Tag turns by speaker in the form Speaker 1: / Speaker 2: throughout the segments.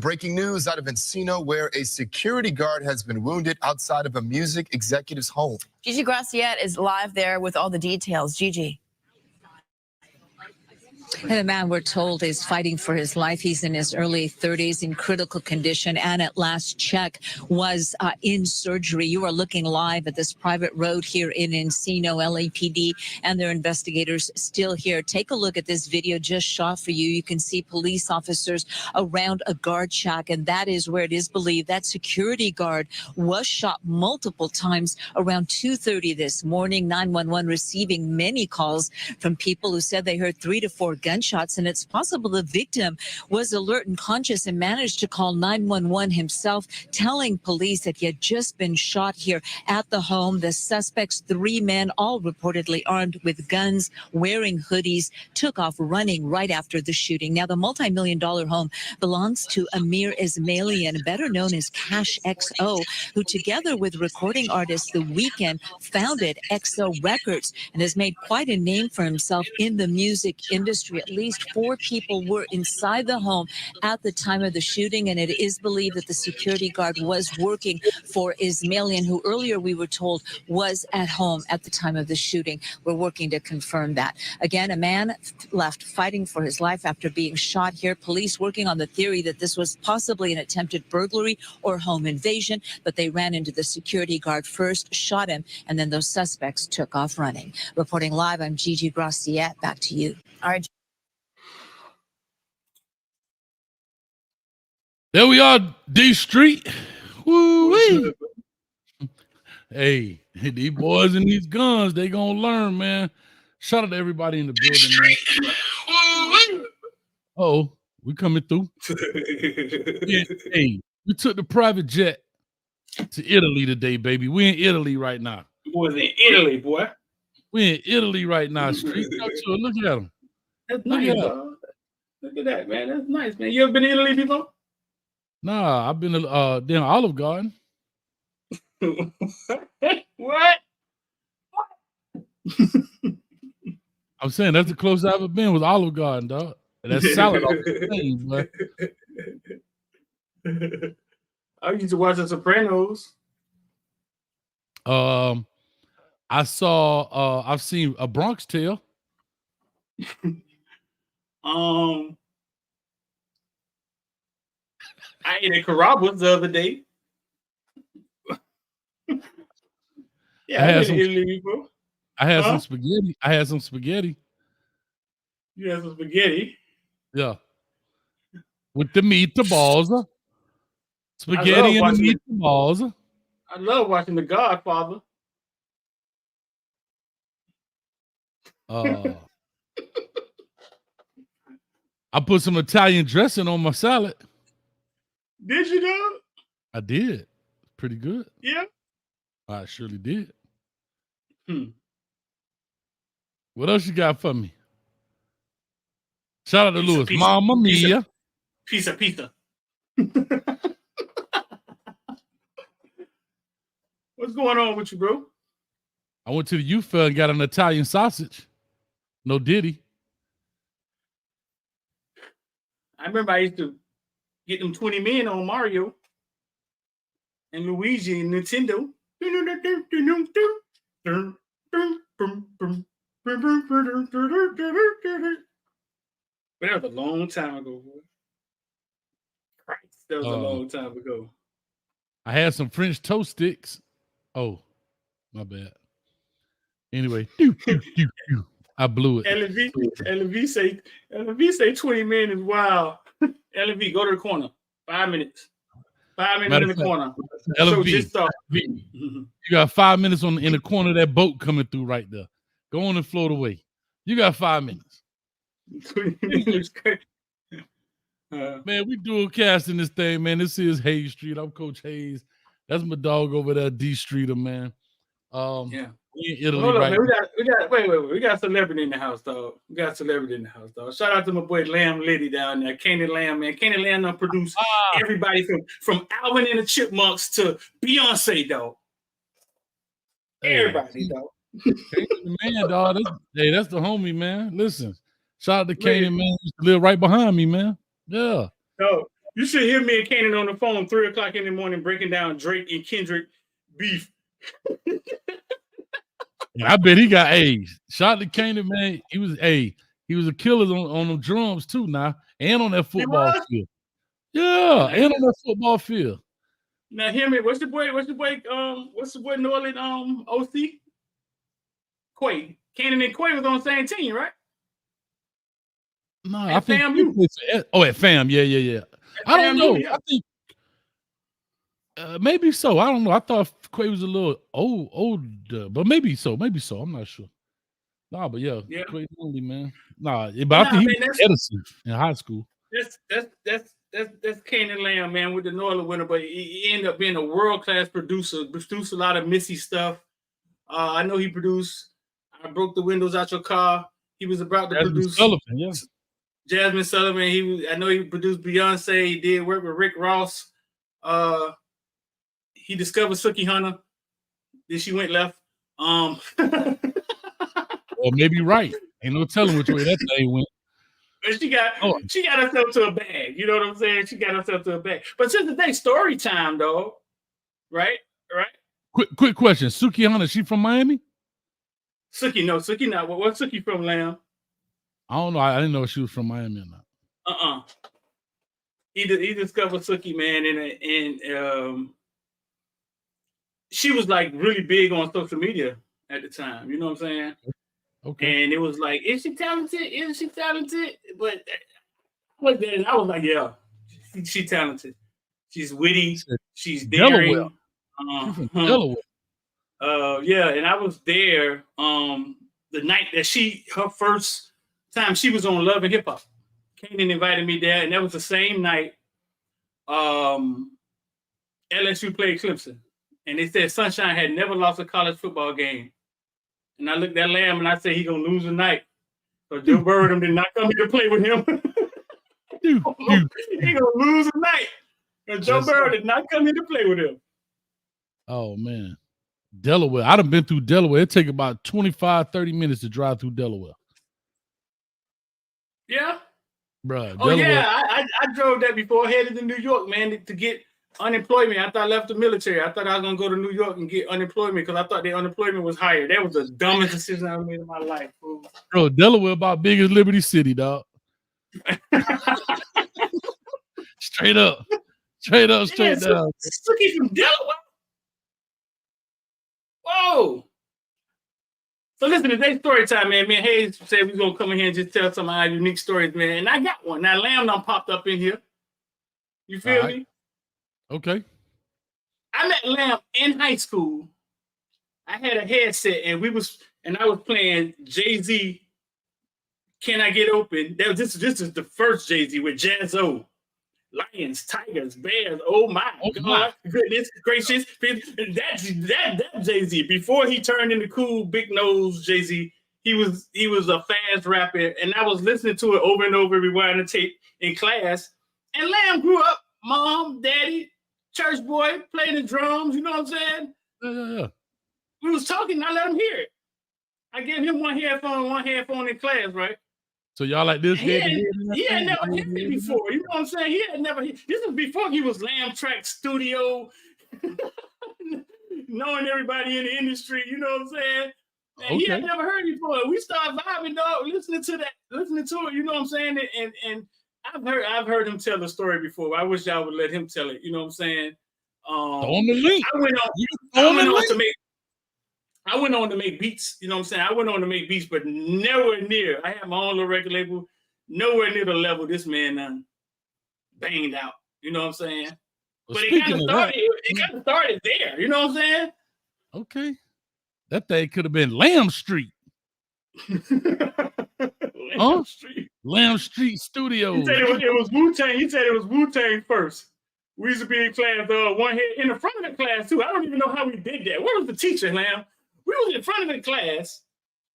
Speaker 1: Breaking news out of Encino, where a security guard has been wounded outside of a music executive's home.
Speaker 2: Gigi Graciette is live there with all the details. Gigi.
Speaker 3: And the man, we're told, is fighting for his life. He's in his early 30s in critical condition and at last check was in surgery. You are looking live at this private road here in Encino. LAPD and their investigators still here. Take a look at this video just shot for you. You can see police officers around a guard shack, and that is where it is believed that security guard was shot multiple times around 2:30 this morning. 911 receiving many calls from people who said they heard 3 to 4 gunshots, and it's possible the victim was alert and conscious and managed to call 911 himself, telling police that he had just been shot here at the home. The suspects, 3 men, all reportedly armed with guns, wearing hoodies, took off running right after the shooting. Now, the multi-million-dollar home belongs to Amir Ismailian, better known as Cash XO, who together with recording artist The Weeknd founded XO Records and has made quite a name for himself in the music industry. At least 4 people were inside the home at the time of the shooting, and it is believed that the security guard was working for Ismailian, who earlier we were told was at home at the time of the shooting. We're working to confirm that. Again, a man left fighting for his life after being shot here. Police working on the theory that this was possibly an attempted burglary or home invasion, but they ran into the security guard first, shot him, and then those suspects took off running. Reporting live, I'm Gigi Graciette. Back to you.
Speaker 2: All right.
Speaker 4: There we are, D Street. Woo-wee. Hey, these boys and these guns, they gonna learn, man. Shout out to everybody in the building, man. Oh, we coming through. Yeah, hey, we took the private jet to Italy today, baby. We in Italy right now.
Speaker 5: Boys in Italy, boy.
Speaker 4: We in Italy right now, Street. Look at them.
Speaker 5: That's nice, dog. Look at that, man. That's nice, man. You ever been to Italy before?
Speaker 4: Nah, I've been to down Olive Garden.
Speaker 5: What?
Speaker 4: I'm saying that's the closest I've ever been was Olive Garden, dog. And that's salad off the thing, but
Speaker 5: I used to watch The Sopranos.
Speaker 4: I saw I've seen A Bronx Tale.
Speaker 5: I ate at Carrabba's the other day. Yeah, I've been to Italy before.
Speaker 4: I had some spaghetti. I had some spaghetti.
Speaker 5: You had some spaghetti?
Speaker 4: Yeah. With the meatballs. Spaghetti and the meatballs.
Speaker 5: I love watching The Godfather.
Speaker 4: I put some Italian dressing on my salad.
Speaker 5: Did you know?
Speaker 4: I did. Pretty good.
Speaker 5: Yeah.
Speaker 4: I surely did. What else you got for me? Shout out to Lewis. Mama mia.
Speaker 5: Pizza. What's going on with you, bro?
Speaker 4: I went to the youth fair and got an Italian sausage. No Diddy.
Speaker 5: I remember I used to get them 20 men on Mario and Luigi and Nintendo. But that was a long time ago, boy. Christ, that was a long time ago.
Speaker 4: I had some French toast sticks. Oh, my bad. Anyway, I blew it.
Speaker 5: LV say 20 men is wild. LV, go to the corner. 5 minutes. 5 minutes in the corner.
Speaker 4: LV, you got 5 minutes in the corner of that boat coming through right there. Go on and float away. You got 5 minutes.
Speaker 5: 20 minutes.
Speaker 4: Man, we dual casting this thing, man. This is Hayes Street. I'm Coach Hayes. That's my dog over there, D Streeter, man.
Speaker 5: Yeah.
Speaker 4: We in Italy,
Speaker 5: Hold
Speaker 4: right?
Speaker 5: on, man. Wait. We got a celebrity in the house, dog. Shout out to my boy Lamb Liddy down there, Kenny Lamb, man. Kenny Lamb done produced everybody from Alvin and the Chipmunks to Beyonce, dog. Everybody, dog.
Speaker 4: Man, dog. That's the homie, man. Listen, shout out to Kenny, man. He used to live right behind me, man. Yeah.
Speaker 5: You should hear me and Kanan on the phone 3 o'clock in the morning breaking down Drake and Kendrick beef.
Speaker 4: I bet he got Shout to Kanan, man. He was a killer on them drums too now, and on that football field. Yeah, and on that football field.
Speaker 5: Now hear me. What's the boy New Orleans OC? Quay. Kanan and Quay was on the same team, right?
Speaker 4: No, I think at FAM, yeah. I don't know. Yeah. I think maybe so. I don't know. I thought Quay was a little older, but maybe so. I'm not sure. Nah, but yeah. Quay only, man. Nah, but I think he was Edison in high school.
Speaker 5: That's Kanan Lamb, man, with the New Orleans winner, but he ended up being a world-class producer. Produced a lot of Missy stuff. I know he produced I Broke the Windows Out Your Car. He was about to produce Jasmine Sullivan. I know he produced Beyonce. He did work with Rick Ross. He discovered Suki Hunter. Then she went left.
Speaker 4: Or maybe right. Ain't no telling which way that thing went.
Speaker 5: But she got herself to a bag. You know what I'm saying? She got herself to a bag. But since the day story time, though, right?
Speaker 4: Quick question. Suki Hunter, she from Miami?
Speaker 5: Suki not. What's Suki from, Lamb?
Speaker 4: I don't know. I didn't know if she was from Miami or not.
Speaker 5: He discovered Suki, man, and she was like really big on social media at the time. You know what I'm saying? Okay. And it was like, is she talented? Isn't she talented? But I was like, yeah, she's talented. She's witty. She's daring.
Speaker 4: Delaware.
Speaker 5: Yeah, and I was there the night that her first time she was on Love and Hip Hop. Kanan invited me there, and that was the same night LSU played Clemson. And they said Sunshine had never lost a college football game. And I looked at Lamb and I said, he gonna lose tonight. So Joe Burrow did not come here to play with him. He gonna lose tonight. And Joe Burrow did not come here to play with him.
Speaker 4: Oh man. Delaware. I'd have been through Delaware. It take about 25-30 minutes to drive through Delaware.
Speaker 5: Yeah.
Speaker 4: Bruh.
Speaker 5: Oh Delaware. Yeah, I drove that before, headed to New York, man, to get unemployment. I thought I left the military. I thought I was gonna go to New York and get unemployment because I thought the unemployment was higher. That was the dumbest decision I made in my life, bro.
Speaker 4: Bro, Delaware about big as Liberty City, dog. Straight up down.
Speaker 5: Suki from Delaware. Whoa. So listen, today's story time, man. Me and Hayes said we're gonna come in here and just tell some of our unique stories, man. And I got one. Now Lamb done popped up in here. You feel me?
Speaker 4: Okay.
Speaker 5: I met Lamb in high school. I had a headset and I was playing Jay-Z, Can I Get Open? This is the first Jay-Z with Jazzo. Lions, tigers, bears. Oh my God, goodness gracious! That Jay-Z. Before he turned into cool, big nose Jay-Z, he was a fast rapper, and I was listening to it over and over, rewinding the tape in class. And Lamb grew up, mom, daddy, church boy, playing the drums. You know what I'm saying?
Speaker 4: Yeah.
Speaker 5: We was talking. I let him hear it. I gave him one headphone in class, right?
Speaker 4: So y'all like this?
Speaker 5: He had never heard it before. You know what I'm saying? He had never. This is before he was Lamb Track Studio, knowing everybody in the industry. You know what I'm saying? And he had never heard it before. We started vibing, dog, listening to it. You know what I'm saying? And I've heard him tell the story before. I wish y'all would let him tell it. You know what I'm saying?
Speaker 4: On the link.
Speaker 5: I went on to make beats, you know what I'm saying? I went on to make beats, but nowhere near. I had my own little record label, nowhere near the level this man banged out. You know what I'm saying? Well, but it kind of started there. You know what I'm saying?
Speaker 4: Okay. That thing could have been Lamb Street. Lamb Street Studio.
Speaker 5: You said it was Wu-Tang. You said it was Wu-Tang first. We used to be in class, one head in the front of the class, too. I don't even know how we did that. Where was the teacher, Lamb? We was in front of the class.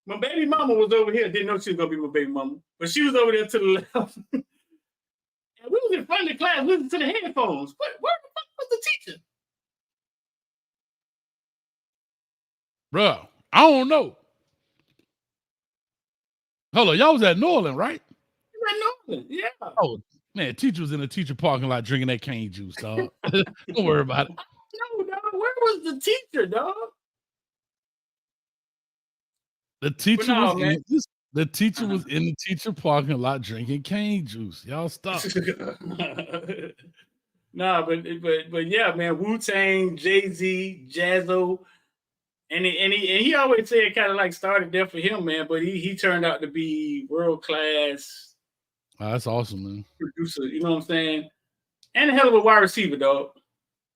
Speaker 5: My baby mama was over here. Didn't know she was going to be my baby mama. But she was over there to the left. And we was in front of the class listening to the headphones. Where the fuck was the teacher?
Speaker 4: Bro, I don't know. Hold on. Y'all was at New Orleans, right?
Speaker 5: At New Orleans, yeah.
Speaker 4: Oh, Man, teacher was in a teacher parking lot drinking that cane juice, dog. Don't worry about it.
Speaker 5: No, dog. Where was the teacher, dog?
Speaker 4: The teacher
Speaker 5: no,
Speaker 4: was
Speaker 5: man.
Speaker 4: in this. The teacher was in the teacher parking lot drinking cane juice. Y'all stop.
Speaker 5: Nah, but yeah, man. Wu-Tang, Jay-Z, Jazzo, and he always said kind of like started there for him, man. But he turned out to be world class.
Speaker 4: Oh, that's awesome, man.
Speaker 5: Producer, you know what I'm saying? And a hell of a wide receiver, dog.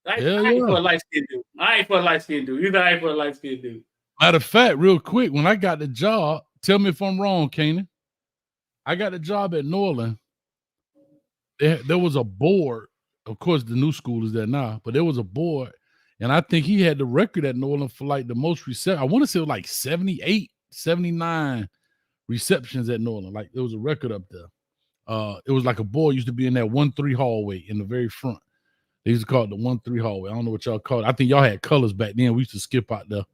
Speaker 5: I ain't for a light skinned dude. I ain't for a light skinned dude. I ain't for a light skinned dude.
Speaker 4: Matter of fact, real quick, when I got the job, tell me if I'm wrong, Kanan. I got the job at Norland. There was a board. Of course, the new school is there now, but there was a board, and I think he had the record at Norland for like the most reception. I want to say it was like 78, 79 receptions at Norland. Like there was a record up there. It was like a board used to be in that 1-3 hallway in the very front. They used to call it the 1-3 hallway. I don't know what y'all call it. I think y'all had colors back then. We used to skip out there.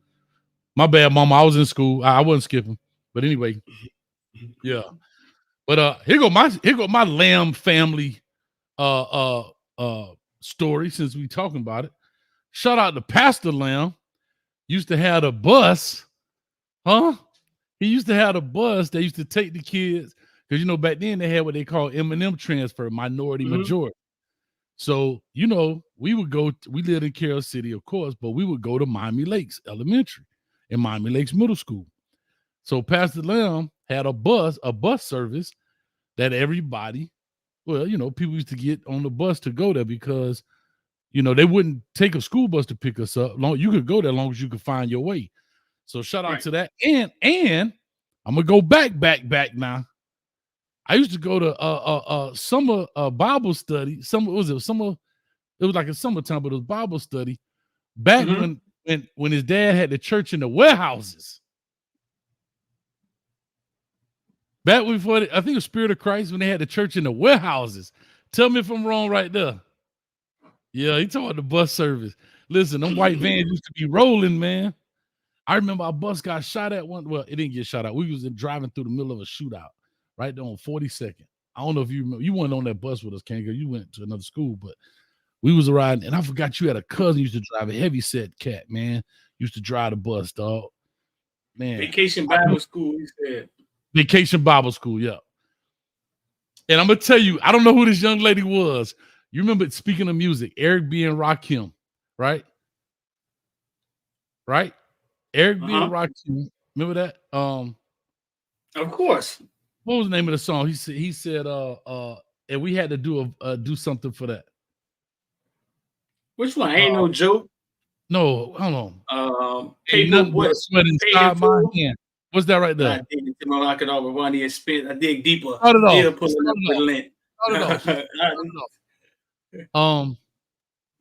Speaker 4: My bad, mama. I was in school. I wasn't skipping. But anyway, yeah. But here go my Lamb family story since we talking about it. Shout out to Pastor Lamb. Used to have a bus. Huh? He used to have a bus. They used to take the kids because back then they had what they call M&M transfer, minority majority. So, we lived in Carroll City, of course, but we would go to Miami Lakes Elementary and Miami Lakes Middle School. So Pastor Lamb had a bus service that everybody, people used to get on the bus to go there because, they wouldn't take a school bus to pick us up. You could go there as long as you could find your way. So shout out to that. And I'm going to go back now. I used to go to summer Bible study. It was like a summertime, but it was Bible study back when his dad had the church in the warehouses. Back before, I think it was Spirit of Christ, when they had the church in the warehouses. Tell me if I'm wrong right there. Yeah, he told the bus service. Listen, them white vans used to be rolling, man. I remember our bus got shot at one. Well, it didn't get shot at. We was driving through the middle of a shootout right there on 42nd. I don't know if you remember. You weren't on that bus with us, Ken, because you went to another school, but we was riding, and I forgot you had a cousin used to drive, a heavy set cat, man. Used to drive the bus, dog. Man.
Speaker 5: Vacation Bible School, he said.
Speaker 4: Vacation Bible School, yeah. And I'm going to tell you, I don't know who this young lady was. You remember, speaking of music, Eric B. and Rakim, right? Right? Eric B. and Rakim. Remember that?
Speaker 5: Of course.
Speaker 4: What was the name of the song? He said, and we had to do something for that.
Speaker 5: Which one? Ain't no joke.
Speaker 4: No, hold
Speaker 5: on.
Speaker 4: Ain't nothing but sweat inside my hand. What's that right there?
Speaker 5: I dig into my rocket over one year spit. I dig deeper.
Speaker 4: Start it off.
Speaker 5: Pulling up with lint.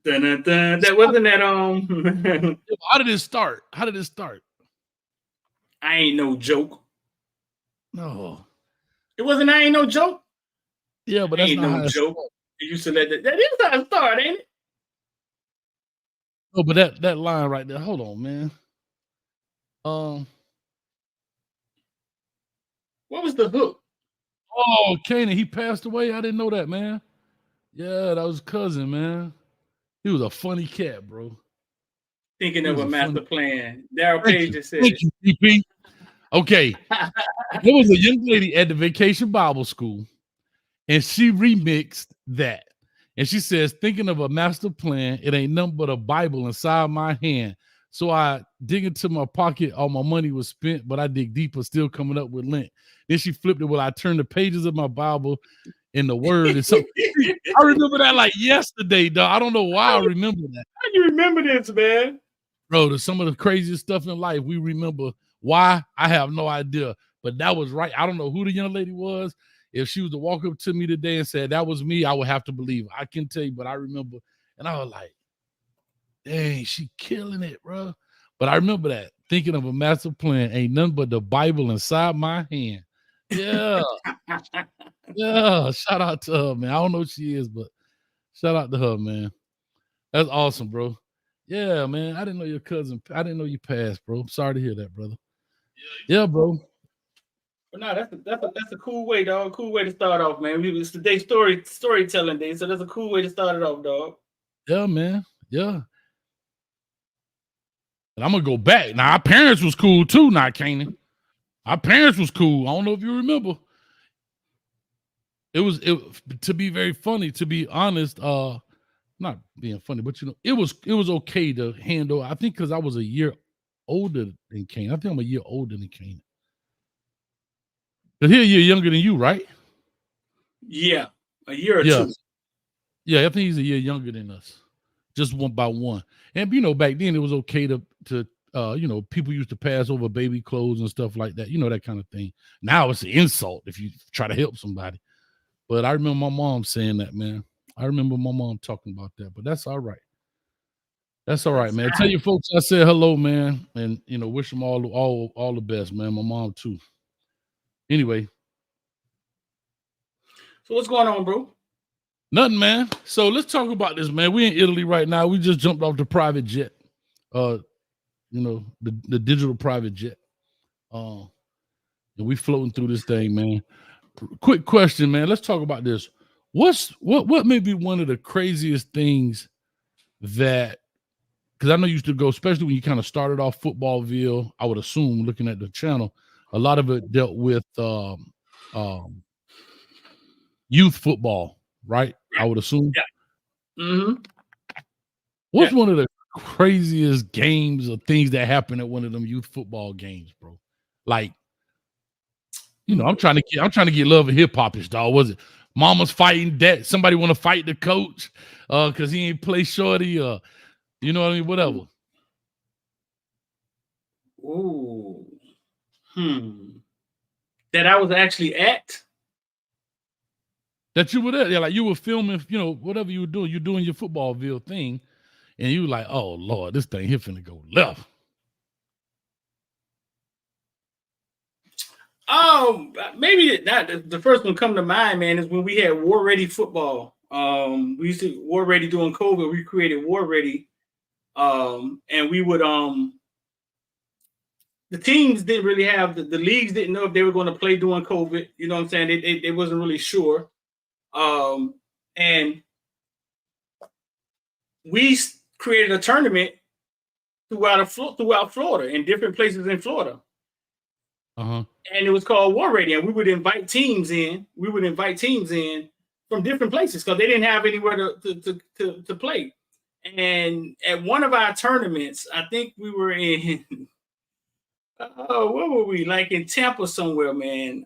Speaker 5: That wasn't that
Speaker 4: How did it start?
Speaker 5: I ain't no joke.
Speaker 4: No.
Speaker 5: It wasn't I ain't no joke.
Speaker 4: Yeah, but that's
Speaker 5: ain't
Speaker 4: not
Speaker 5: no joke. You used to let that is how it started, ain't it?
Speaker 4: Oh, but that line right there. Hold on, man.
Speaker 5: What was the hook?
Speaker 4: Oh, Kanan, he passed away. I didn't know that, man. Yeah, that was his cousin, man. He was a funny cat, bro.
Speaker 5: Thinking of a master plan. Daryl Page just said.
Speaker 4: Thank you, CP. Okay. There was a young lady at the Vacation Bible School, and she remixed that. And she says, thinking of a master plan, it ain't nothing but a Bible inside my hand. So I dig into my pocket, all my money was spent, but I dig deeper, still coming up with lint. Then she flipped it, well, I turned the pages of my Bible in the word. And so I remember that like yesterday, dog. I don't know why I remember that.
Speaker 5: How do you remember this, man?
Speaker 4: Bro, there's some of the craziest stuff in life we remember. Why? I have no idea. But that was right. I don't know who the young lady was. If she was to walk up to me today and said that was me, I would have to believe her. I can tell you, but I remember. And I was like, dang, she killing it, bro. But I remember that. Thinking of a master plan, ain't nothing but the Bible inside my hand. Yeah. Yeah. Shout out to her, man. I don't know who she is, but shout out to her, man. That's awesome, bro. Yeah, man. I didn't know your cousin. I didn't know you passed, bro. I'm sorry to hear that, brother. Yeah, bro.
Speaker 5: But no, that's a cool way, dog. Cool way to start off, man. It's today's storytelling day, so that's a cool way to start it off, dog.
Speaker 4: Yeah, man. Yeah. And I'm gonna go back. Now, our parents was cool too, not Kanan. Our parents was cool. I don't know if you remember. It to be very funny, to be honest, not being funny, but it was okay to handle. I think because I was a year older than Kanan. I think I'm a year older than Kanan. But he a year younger than you, right?
Speaker 5: Yeah, a year or two.
Speaker 4: Yeah, I think he's a year younger than us. Just one by one. And back then it was okay to people used to pass over baby clothes and stuff like that, that kind of thing. Now it's an insult if you try to help somebody. But I remember my mom saying that, man. I remember my mom talking about that, but that's all right. That's all right, man. Tell your folks I said hello, man, and wish them all the best, man. My mom too. Anyway.
Speaker 5: So what's going on, bro?
Speaker 4: Nothing, man. So let's talk about this, man. We in Italy right now. We just jumped off the private jet. The digital private jet. And we floating through this thing, man. Quick question, man. Let's talk about this. What may be one of the craziest things that, because I know you used to go, especially when you kind of started off Footballville, I would assume, looking at the channel, a lot of it dealt with youth football, right? I would assume.
Speaker 5: Yeah. Mm-hmm.
Speaker 4: What's one of the craziest games or things that happened at one of them youth football games, bro? Like, I'm trying to get love and hip hop-ish, dog. Was it mama's fighting dad? Somebody want to fight the coach because he ain't play shorty, or you know what I mean? Whatever.
Speaker 5: Ooh. That I was actually at.
Speaker 4: That you were there, like you were filming, whatever you were doing. You're doing your Footballville thing, and you were like, "Oh Lord, this thing here finna go left."
Speaker 5: Maybe not. The first one come to mind, man, is when we had War Ready football. We used to War Ready during COVID. We created War Ready, and we would the teams didn't really have the leagues didn't know if they were going to play during COVID. You know what I'm saying? They wasn't really sure. And we created a tournament throughout Florida, in different places in Florida.
Speaker 4: Uh-huh.
Speaker 5: And it was called War Ready, and we would invite teams in. We would invite teams in from different places because they didn't have anywhere to play. And at one of our tournaments, I think we were in where were we? Like in Tampa somewhere, man.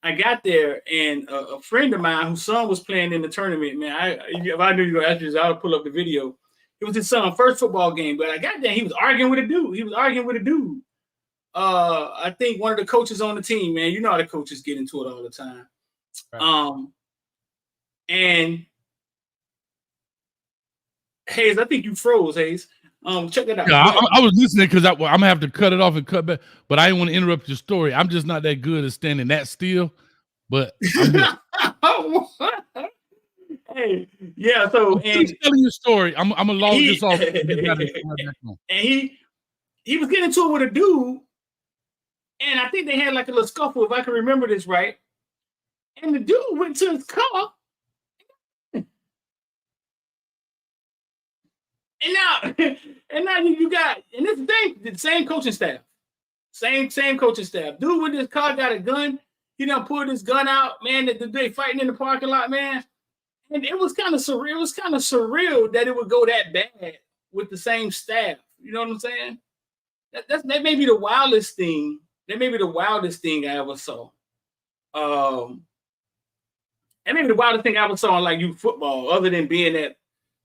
Speaker 5: I got there, and a friend of mine whose son was playing in the tournament, man. If I knew you were going to ask this, I would pull up the video. It was his son's first football game, but I got there. He was arguing with a dude. I think one of the coaches on the team, man. You know how the coaches get into it all the time. Right. And Hayes, I think you froze, Hayes. Check that out.
Speaker 4: Yeah, I was listening because I'm gonna have to cut it off and cut back, but I didn't want to interrupt your story. I'm just not that good at standing that still. But I'm
Speaker 5: hey, yeah. So
Speaker 4: and telling your story, I'm gonna log this off.
Speaker 5: And he was getting into it with a dude, and I think they had like a little scuffle, if I can remember this right. And the dude went to his car. And now you got, and this thing, the same coaching staff. Same coaching staff. Dude with his car got a gun. He done pulled his gun out, man. They fighting in the parking lot, man. And it was kind of surreal. It was kind of surreal that it would go that bad with the same staff. You know what I'm saying? That may be the wildest thing. That may be the wildest thing I ever saw. That may be the wildest thing I ever saw in like youth football, other than being at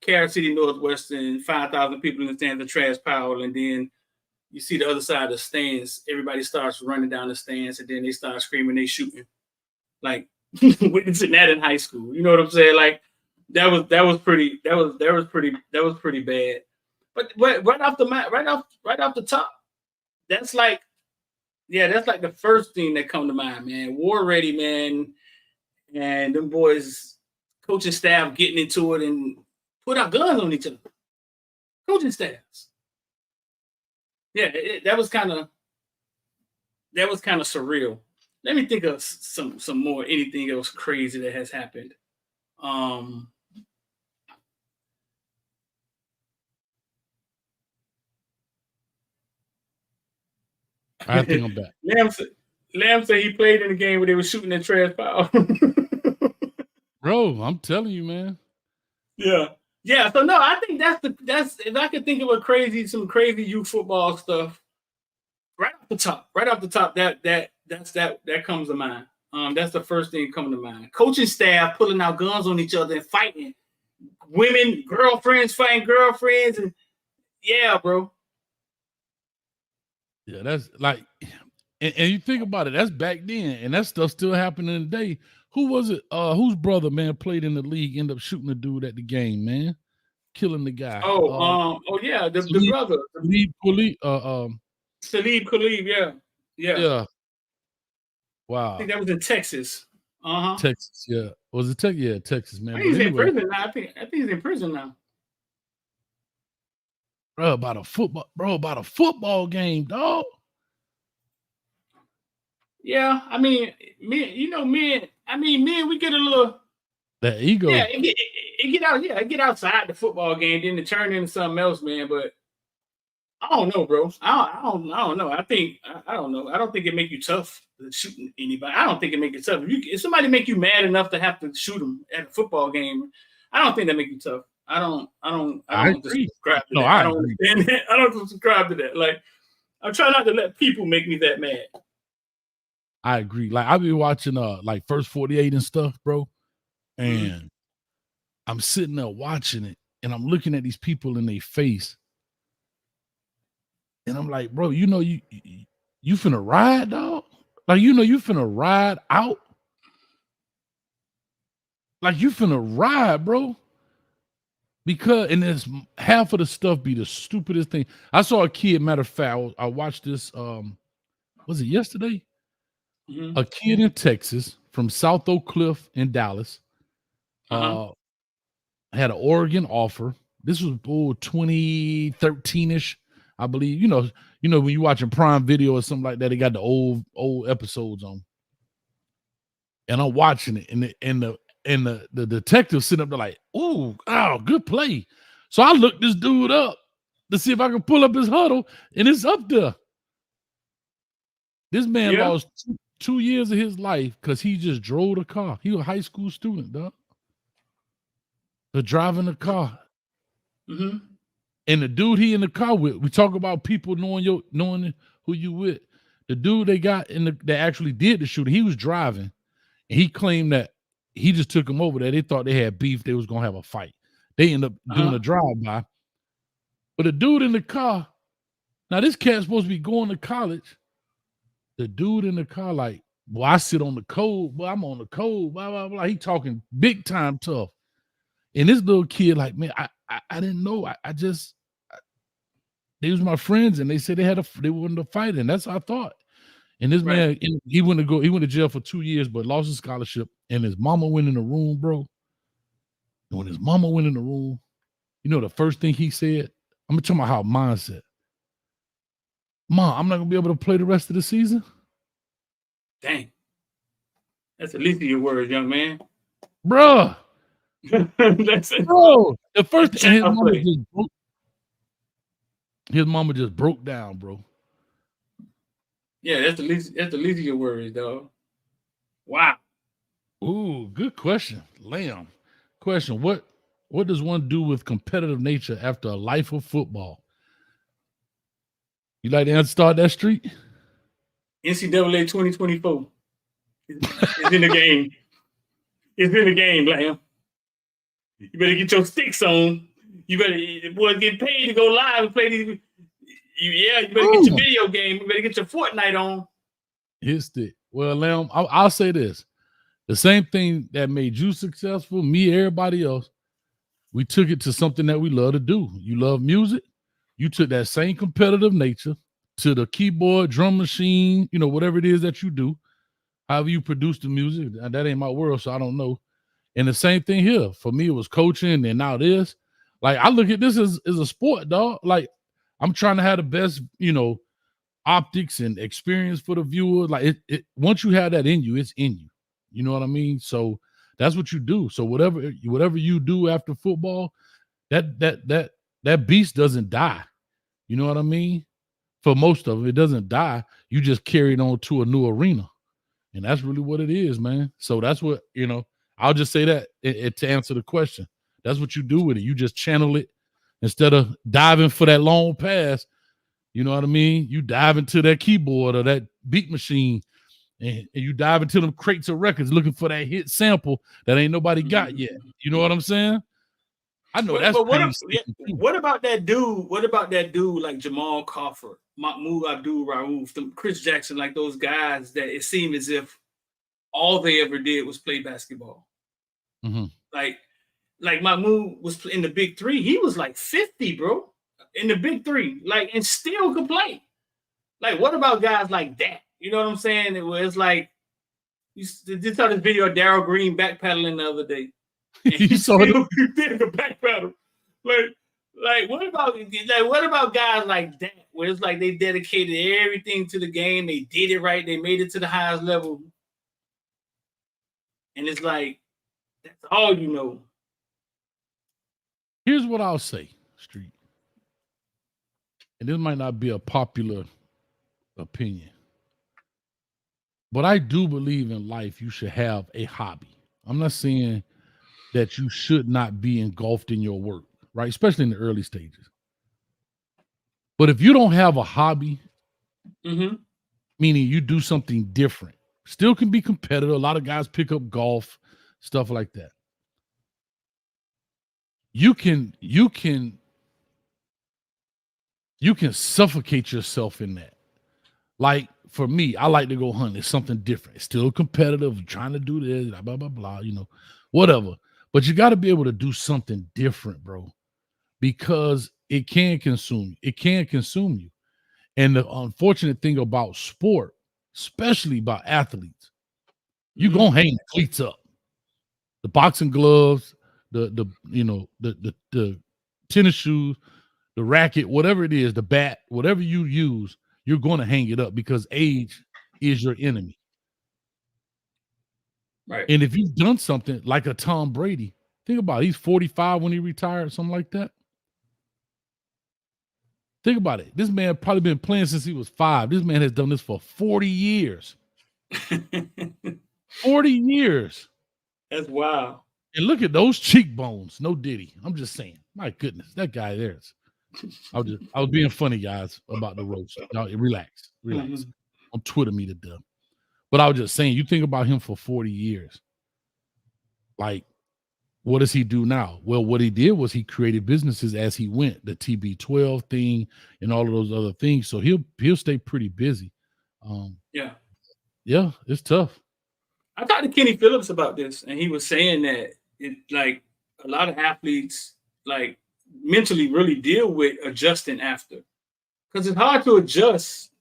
Speaker 5: Carol City Northwestern, 5,000 people in the stands, the trash pile, and then you see the other side of the stands. Everybody starts running down the stands, and then they start screaming, they shooting. Like witnessing that in high school. You know what I'm saying? Like that was pretty bad. But right off the top, that's like the first thing that come to mind, man. War Ready, man, and them boys, coaching staff getting into it and put out guns on each other. Coaching staffs. Yeah, that was kind of that was kind of surreal. Let me think of some more anything else crazy that has happened.
Speaker 4: I think I'm back.
Speaker 5: Lamb said he played in the game where they were shooting at trash foul.
Speaker 4: Bro, I'm telling you, man.
Speaker 5: Yeah. So no, I think that's if I could think of some crazy youth football stuff right off the top, that comes to mind. That's the first thing coming to mind. Coaching staff pulling out guns on each other and fighting. Women, girlfriends fighting girlfriends, and yeah, bro.
Speaker 4: Yeah, that's like, and you think about it, that's back then, and that stuff still happening today. Who was it? Whose brother, man, played in the league, ended up shooting the dude at the game, man, killing the guy.
Speaker 5: Yeah, the brother, Salib Khalib,
Speaker 4: yeah. Wow.
Speaker 5: I think that was in Texas.
Speaker 4: Texas, yeah. Was it Texas? Yeah, Texas, man.
Speaker 5: I think he's in prison now. I think he's in prison now.
Speaker 4: Bro, about a football game, dog.
Speaker 5: Yeah, I mean, men, we get a little
Speaker 4: that ego.
Speaker 5: Yeah, it get outside the football game, then it turn into something else, man. But I don't know, bro. I don't know. I don't know. I don't think it make you tough to shoot anybody. I don't think it make it tough. If somebody make you mad enough to have to shoot them at a football game, I don't think that make you tough. I don't subscribe to that. I don't understand that. I don't subscribe to that. Like, I'm trying not to let people make me that mad.
Speaker 4: I agree. Like, I've been watching like First 48 and stuff, bro. And I'm sitting there watching it, and I'm looking at these people in their face. And I'm like, bro, you finna ride, dog? Like, you finna ride out? Like, you finna ride, bro? And there's half of the stuff be the stupidest thing. I saw a kid, matter of fact, I watched this, was it yesterday? Mm-hmm. A kid in Texas from South Oak Cliff in Dallas had an Oregon offer. This was 2013-ish. I believe, when you're watching Prime Video or something like that, they got the old episodes on. And I'm watching it, and the detective sitting up there like, oh, good play. So I looked this dude up to see if I could pull up his huddle, and it's up there. This man lost 2 years of his life because he just drove the car. He was a high school student, dog. For driving the car. Mm-hmm. And the dude he in the car with, we talk about people knowing who you with. The dude they got that actually did the shooting, he was driving, and he claimed that he just took him over there. They thought they had beef. They was gonna have a fight. They ended up doing a drive-by. But the dude in the car, now this cat's supposed to be going to college. The dude in the car, like, well, I sit on the code, but I'm on the code, blah, blah, blah. He talking big time tough. And this little kid, like, man, I didn't know. They was my friends, and they said they wanted to fight, and that's what I thought. And this man, he went to jail for 2 years, but lost his scholarship. And his mama went in the room, bro. And when his mama went in the room, the first thing he said, I'm gonna tell you how mindset. Mom, I'm not gonna be able to play the rest of the season.
Speaker 5: Dang, that's the least of your words, young man.
Speaker 4: Bruh.
Speaker 5: That's it.
Speaker 4: Bro, the first thing his mama just broke down, bro.
Speaker 5: Yeah, that's the least of your worries, dog. Wow.
Speaker 4: Ooh, good question. Lamb. Question. What does one do with competitive nature after a life of football? You like to start that streak?
Speaker 5: NCAA 2024. It's in the game. It's in the game, Lamb. You better get your sticks on. You better, boys, get paid to go live and play these. You better get your video game. You better get your Fortnite on.
Speaker 4: His stick. Well, Lamb, I'll say this. The same thing that made you successful, me, everybody else, we took it to something that we love to do. You love music. You took that same competitive nature to the keyboard, drum machine, whatever it is that you do, however you produce the music. That ain't my world, so I don't know. And the same thing here. For me, it was coaching, and now this. Like, I look at this as a sport, dog. Like, I'm trying to have the best, optics and experience for the viewer. Like it once you have that in you, it's in you. You know what I mean? So that's what you do. So whatever you do after football, that beast doesn't die. You know what I mean? For most of it doesn't die. You just carry it on to a new arena. And that's really what it is, man. So that's what, I'll just say that to answer the question. That's what you do with it. You just channel it instead of diving for that long pass. You know what I mean? You dive into that keyboard or that beat machine and you dive into them crates of records looking for that hit sample that ain't nobody got yet. You know what I'm saying? I know that's
Speaker 5: what about that dude? What about that dude like Jamal Crawford, Mahmoud Abdul-Rauf, Chris Jackson, like those guys that it seemed as if all they ever did was play basketball.
Speaker 4: Mm-hmm.
Speaker 5: Like Mahmoud was in the Big Three. He was like 50, bro, in the Big Three, like, and still could play. Like, what about guys like that? You know what I'm saying? It's like you saw this video of Darryl Green backpedaling the other day.
Speaker 4: You saw it.
Speaker 5: The backpedal. Like what about guys like that? Where it's like they dedicated everything to the game, they did it right, they made it to the highest level, and it's like that's all you know.
Speaker 4: Here's what I'll say, Street, and this might not be a popular opinion, but I do believe in life you should have a hobby. I'm not saying that you should not be engulfed in your work, right? Especially in the early stages. But if you don't have a hobby, meaning you do something different, still can be competitive. A lot of guys pick up golf, stuff like that. You can suffocate yourself in that. Like for me, I like to go hunting. It's something different. It's still competitive, trying to do this, blah, blah, blah, whatever. But you got to be able to do something different, bro, because it can consume you. It can consume you. And the unfortunate thing about sport, especially about athletes, you're going to hang the cleats up. The boxing gloves, the tennis shoes, the racket, whatever it is, the bat, whatever you use, you're going to hang it up because age is your enemy.
Speaker 5: Right.
Speaker 4: And if you've done something like a Tom Brady, think about it. He's 45 when he retired, something like that. Think about it. This man probably been playing since he was 5. This man has done this for 40 years. 40 years.
Speaker 5: That's wild.
Speaker 4: And look at those cheekbones. No Diddy. I'm just saying. My goodness, that guy there is. I was being funny, guys, about the roast. Y'all, relax. On Twitter me to death. But I was just saying, you think about him for 40 years. Like, what does he do now? Well, what he did was he created businesses as he went, the TB12 thing and all of those other things. So he'll stay pretty busy. Yeah, it's tough.
Speaker 5: I talked to Kenny Phillips about this, and he was saying that like a lot of athletes like mentally really deal with adjusting after, because it's hard to adjust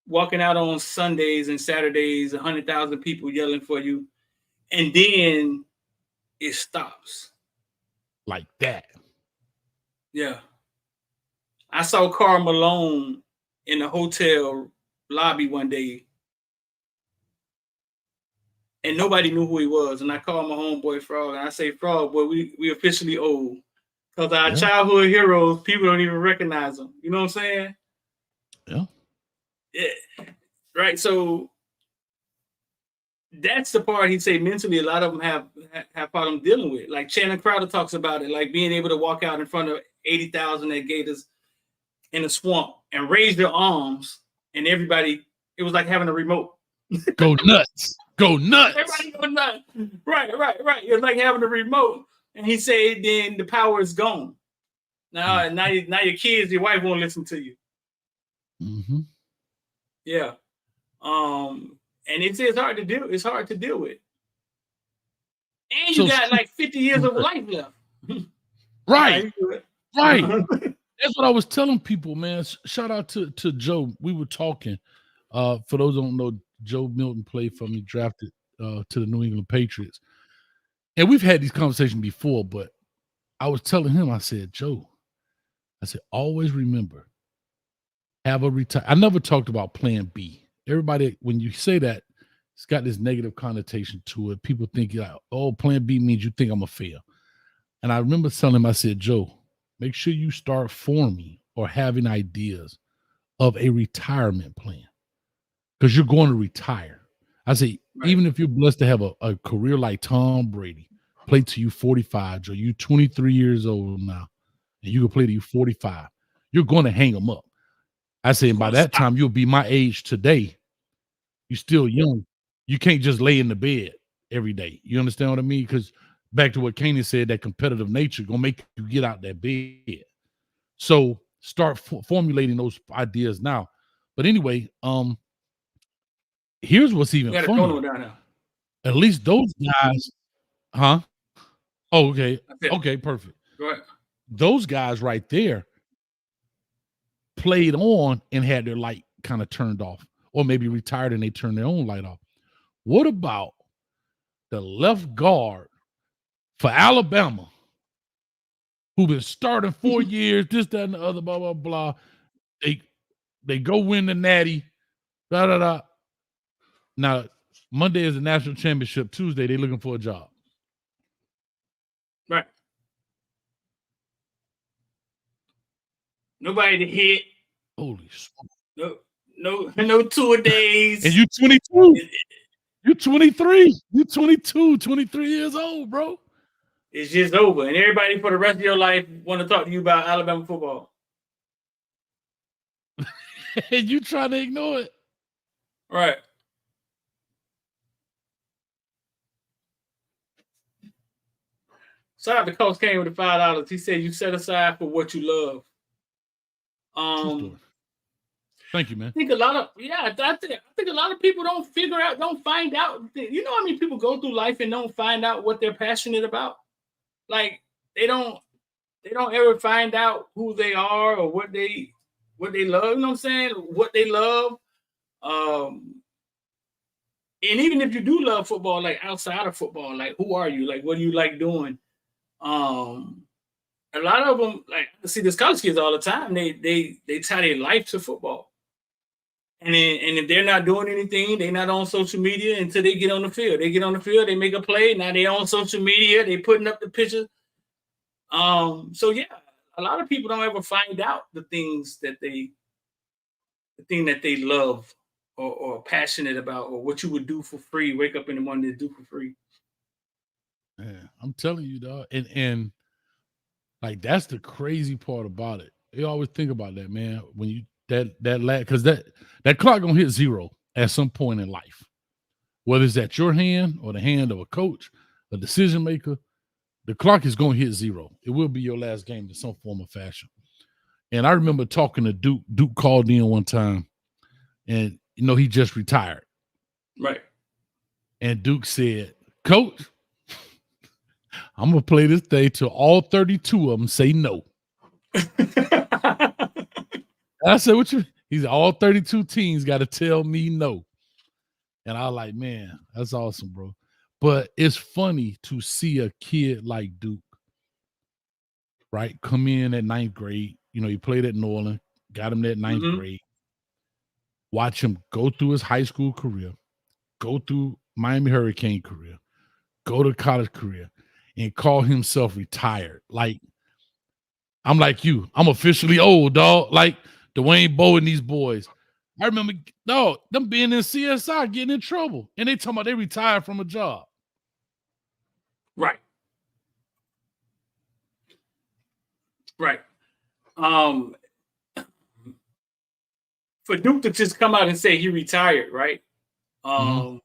Speaker 5: walking out on Sundays and Saturdays, 100,000 people yelling for you, and then it stops.
Speaker 4: Like that.
Speaker 5: Yeah. I saw Karl Malone in the hotel lobby one day, and nobody knew who he was. And I called my homeboy Frog, and I say, Frog, boy, we officially old. Because our childhood heroes, people don't even recognize them. You know what I'm saying?
Speaker 4: Yeah.
Speaker 5: Yeah. Right. So that's the part he'd say mentally a lot of them have problem dealing with. Like Channing Crowder talks about it, like being able to walk out in front of 80,000 at Gators in a swamp and raise their arms, and everybody, it was like having a remote.
Speaker 4: Go nuts. Go nuts.
Speaker 5: Everybody go nuts. Right. It's like having a remote. And he said, then the power is gone. Now your kids, your wife won't listen to you.
Speaker 4: Mm-hmm.
Speaker 5: Yeah. And it's hard to deal. It's hard to deal with. And you got like 50 years of life left.
Speaker 4: Right. That's what I was telling people, man. Shout out to Joe. We were talking. For those who don't know, Joe Milton played for me, drafted to the New England Patriots. And we've had these conversations before, but I was telling him, I said, Joe, I said, always remember, have a retire. I never talked about plan B. Everybody, when you say that, it's got this negative connotation to it. People think, like, oh, plan B means you think I'm a fail. And I remember telling him, I said, Joe, make sure you start forming or having ideas of a retirement plan because you're going to retire. I say, even if you're blessed to have a career like Tom Brady, play till you 45, Joe, you 23 years old now, and you can play till you 45. You're going to hang them up. I say, and by that time, you'll be my age today. You're still young. You can't just lay in the bed every day. You understand what I mean? Because back to what Kanan said, that competitive nature gonna make you get out that bed. So start formulating those ideas now. But anyway, here's what's even funny. At least those guys, huh? Oh, okay. Okay, perfect.
Speaker 5: Go ahead.
Speaker 4: Those guys right there played on and had their light kind of turned off, or maybe retired and they turned their own light off. What about the left guard for Alabama, who been starting 4 years, this, that, and the other, blah, blah, blah. They go win the natty, da, da, da. Now, Monday is the national championship. Tuesday, they looking for a job.
Speaker 5: Right. Nobody to hit.
Speaker 4: Holy shit.
Speaker 5: No 2 days.
Speaker 4: And you 22. You're 23. You're 22, 23 years old, bro.
Speaker 5: It's just over. And everybody for the rest of your life want to talk to you about Alabama football.
Speaker 4: And you trying to ignore it.
Speaker 5: Right. Shout out to Coach Kane with the $5. He said you set aside for what you love.
Speaker 4: Thank you, man.
Speaker 5: I think a lot of I think a lot of people don't find out. You know how many people go through life and don't find out what they're passionate about? Like they don't ever find out who they are or what they love. You know what I'm saying? What they love. And even if you do love football, like outside of football, like who are you? Like what do you like doing? A lot of them, like I see this college kids all the time. They tie their life to football. And if they're not doing anything, they're not on social media until they get on the field. They get on the field, they make a play. Now they're on social media, they putting up the pictures. So yeah, a lot of people don't ever find out the thing that they love or are passionate about, or what you would do for free. Wake up in the morning to do for free.
Speaker 4: Yeah, I'm telling you, dog. And like that's the crazy part about it. You always think about that, man. When you because that clock gonna hit zero at some point in life, whether it's at your hand or the hand of a coach, a decision maker. The clock is gonna hit zero. It will be your last game in some form or fashion. And I remember talking to Duke. Duke called in one time, and he just retired.
Speaker 5: Right.
Speaker 4: And Duke said, "Coach, I'm gonna play this thing till all 32 of them say no." I said, "What you?" He said, "All 32 teams got to tell me no." And I was like, "Man, that's awesome, bro." But it's funny to see a kid like Duke, right, come in at 9th grade. He played at Norland, got him that 9th grade. Watch him go through his high school career, go through Miami Hurricane career, go to college career, and call himself retired. Like, I'm like you. I'm officially old, dog. Like Dwayne Bowe and these boys. I remember, dog, them being in CSI getting in trouble. And they talking about they retired from a job.
Speaker 5: Right. Right. For Duke to just come out and say he retired, right? I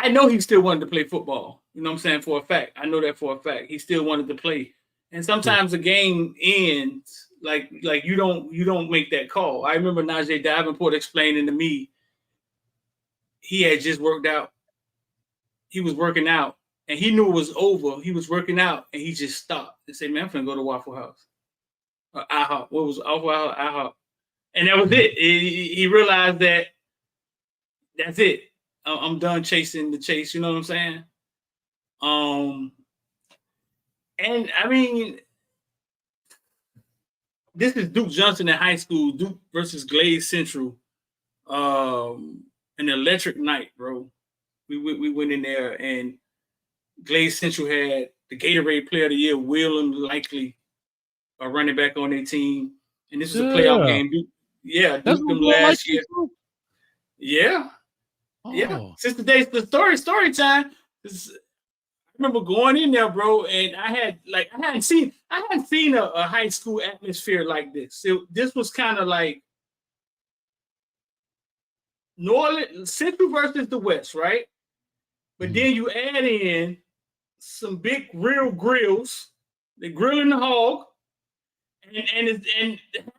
Speaker 5: know he still wanted to play football. You know what I'm saying? For a fact. I know that for a fact. He still wanted to play. And sometimes the game ends like you don't make that call. I remember Najee Davenport explaining to me he had just worked out. He was working out and he knew it was over. He was working out and he just stopped and said, "Man, I'm finna go to Waffle House." Or IHOP. What was Waffle House? IHOP. And that was it. He realized that that's it. I'm done chasing the chase. You know what I'm saying? And I mean, this is Duke Johnson in high school, Duke versus Glade Central. An electric night, bro. We went in there and Glade Central had the Gatorade Player of the Year, William Likely, a running back on their team. And this was a playoff game. Duke them last year. Yeah. Yeah. Since the story time. I remember going in there, bro, and I hadn't seen a high school atmosphere like this. This was kind of like Northern Central versus the West, right? But then you add in some big real grills, the grilling the hog, and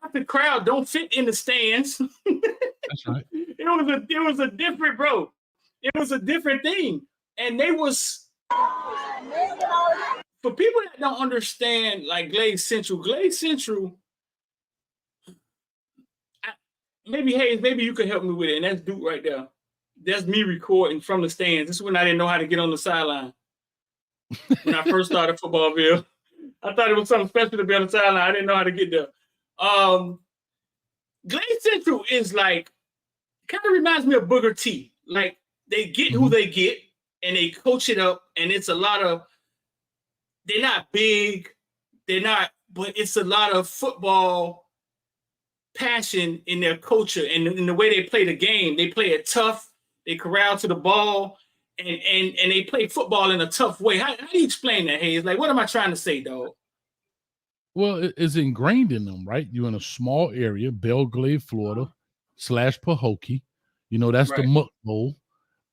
Speaker 5: half the crowd don't fit in the stands.
Speaker 4: That's right.
Speaker 5: It was a different, bro. It was a different thing, and they was. For people that don't understand, like Glade Central, maybe Hayes, maybe you could help me with it. And that's Duke right there. That's me recording from the stands. This is when I didn't know how to get on the sideline. When I first started Footballville, I thought it was something special to be on the sideline. I didn't know how to get there. Glade Central is like, kind of reminds me of Booker T. Like they get who they get and they coach it up, and it's a lot of. They're not big, but it's a lot of football passion in their culture and in the way they play the game. They play it tough, they corral to the ball, and they play football in a tough way. How do you explain that, Hayes? Like, what am I trying to say, dog?
Speaker 4: Well, it's ingrained in them, right? You're in a small area, Belgrade, Florida, /Pahokee. You know, that's the Muck Bowl.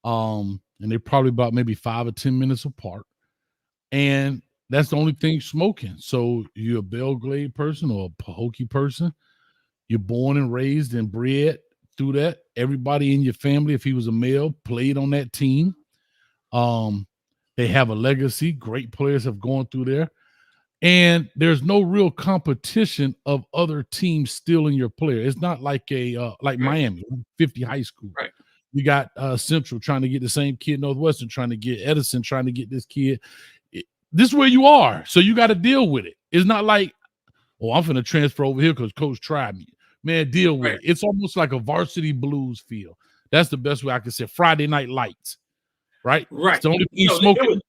Speaker 4: And they're probably about maybe 5 or 10 minutes apart. And that's the only thing smoking. So you're a Belgrade person or a Pahokee person. You're born and raised and bred through that. Everybody in your family, if he was a male, played on that team. They have a legacy. Great players have gone through there. And there's no real competition of other teams stealing your player. It's not like like Miami, 50 high school.
Speaker 5: Right.
Speaker 4: You got Central trying to get the same kid, Northwestern trying to get Edison, trying to get this kid. This is where you are, so you got to deal with it. It's not like, oh, I'm going to transfer over here because coach tried me. Man, deal with it. It's almost like a varsity blues feel. That's the best way I can say. Friday Night Lights, right?
Speaker 5: Right.
Speaker 4: It's the only thing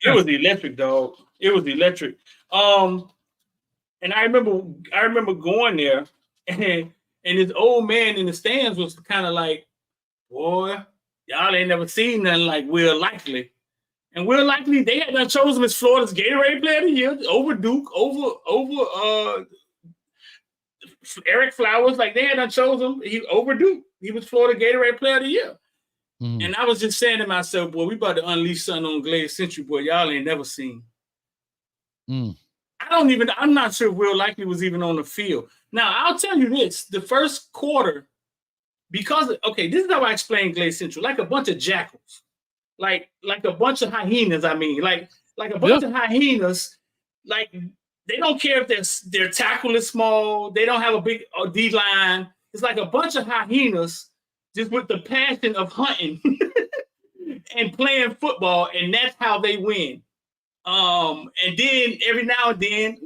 Speaker 5: it was electric, dog. It was electric. And I remember going there, and this old man in the stands was kind of like, boy, y'all ain't never seen nothing like Will Likely. And Will Likely, they had chosen him as Florida's Gatorade Player of the Year over Duke, over Eric Flowers. Like they had chosen him over Duke. He was Florida Gatorade Player of the Year. And I was just saying to myself, boy, we about to unleash something on Glade Central, boy, y'all ain't never seen. I'm not sure if Will Likely was even on the field. Now, I'll tell you this, the first quarter, this is how I explain Glade Central, like a bunch of jackals. Like a bunch of hyenas, I mean. Like a bunch of hyenas, like they don't care if their tackle is small, they don't have a big D-line. It's like a bunch of hyenas just with the passion of hunting and playing football, and that's how they win. And then every now and then,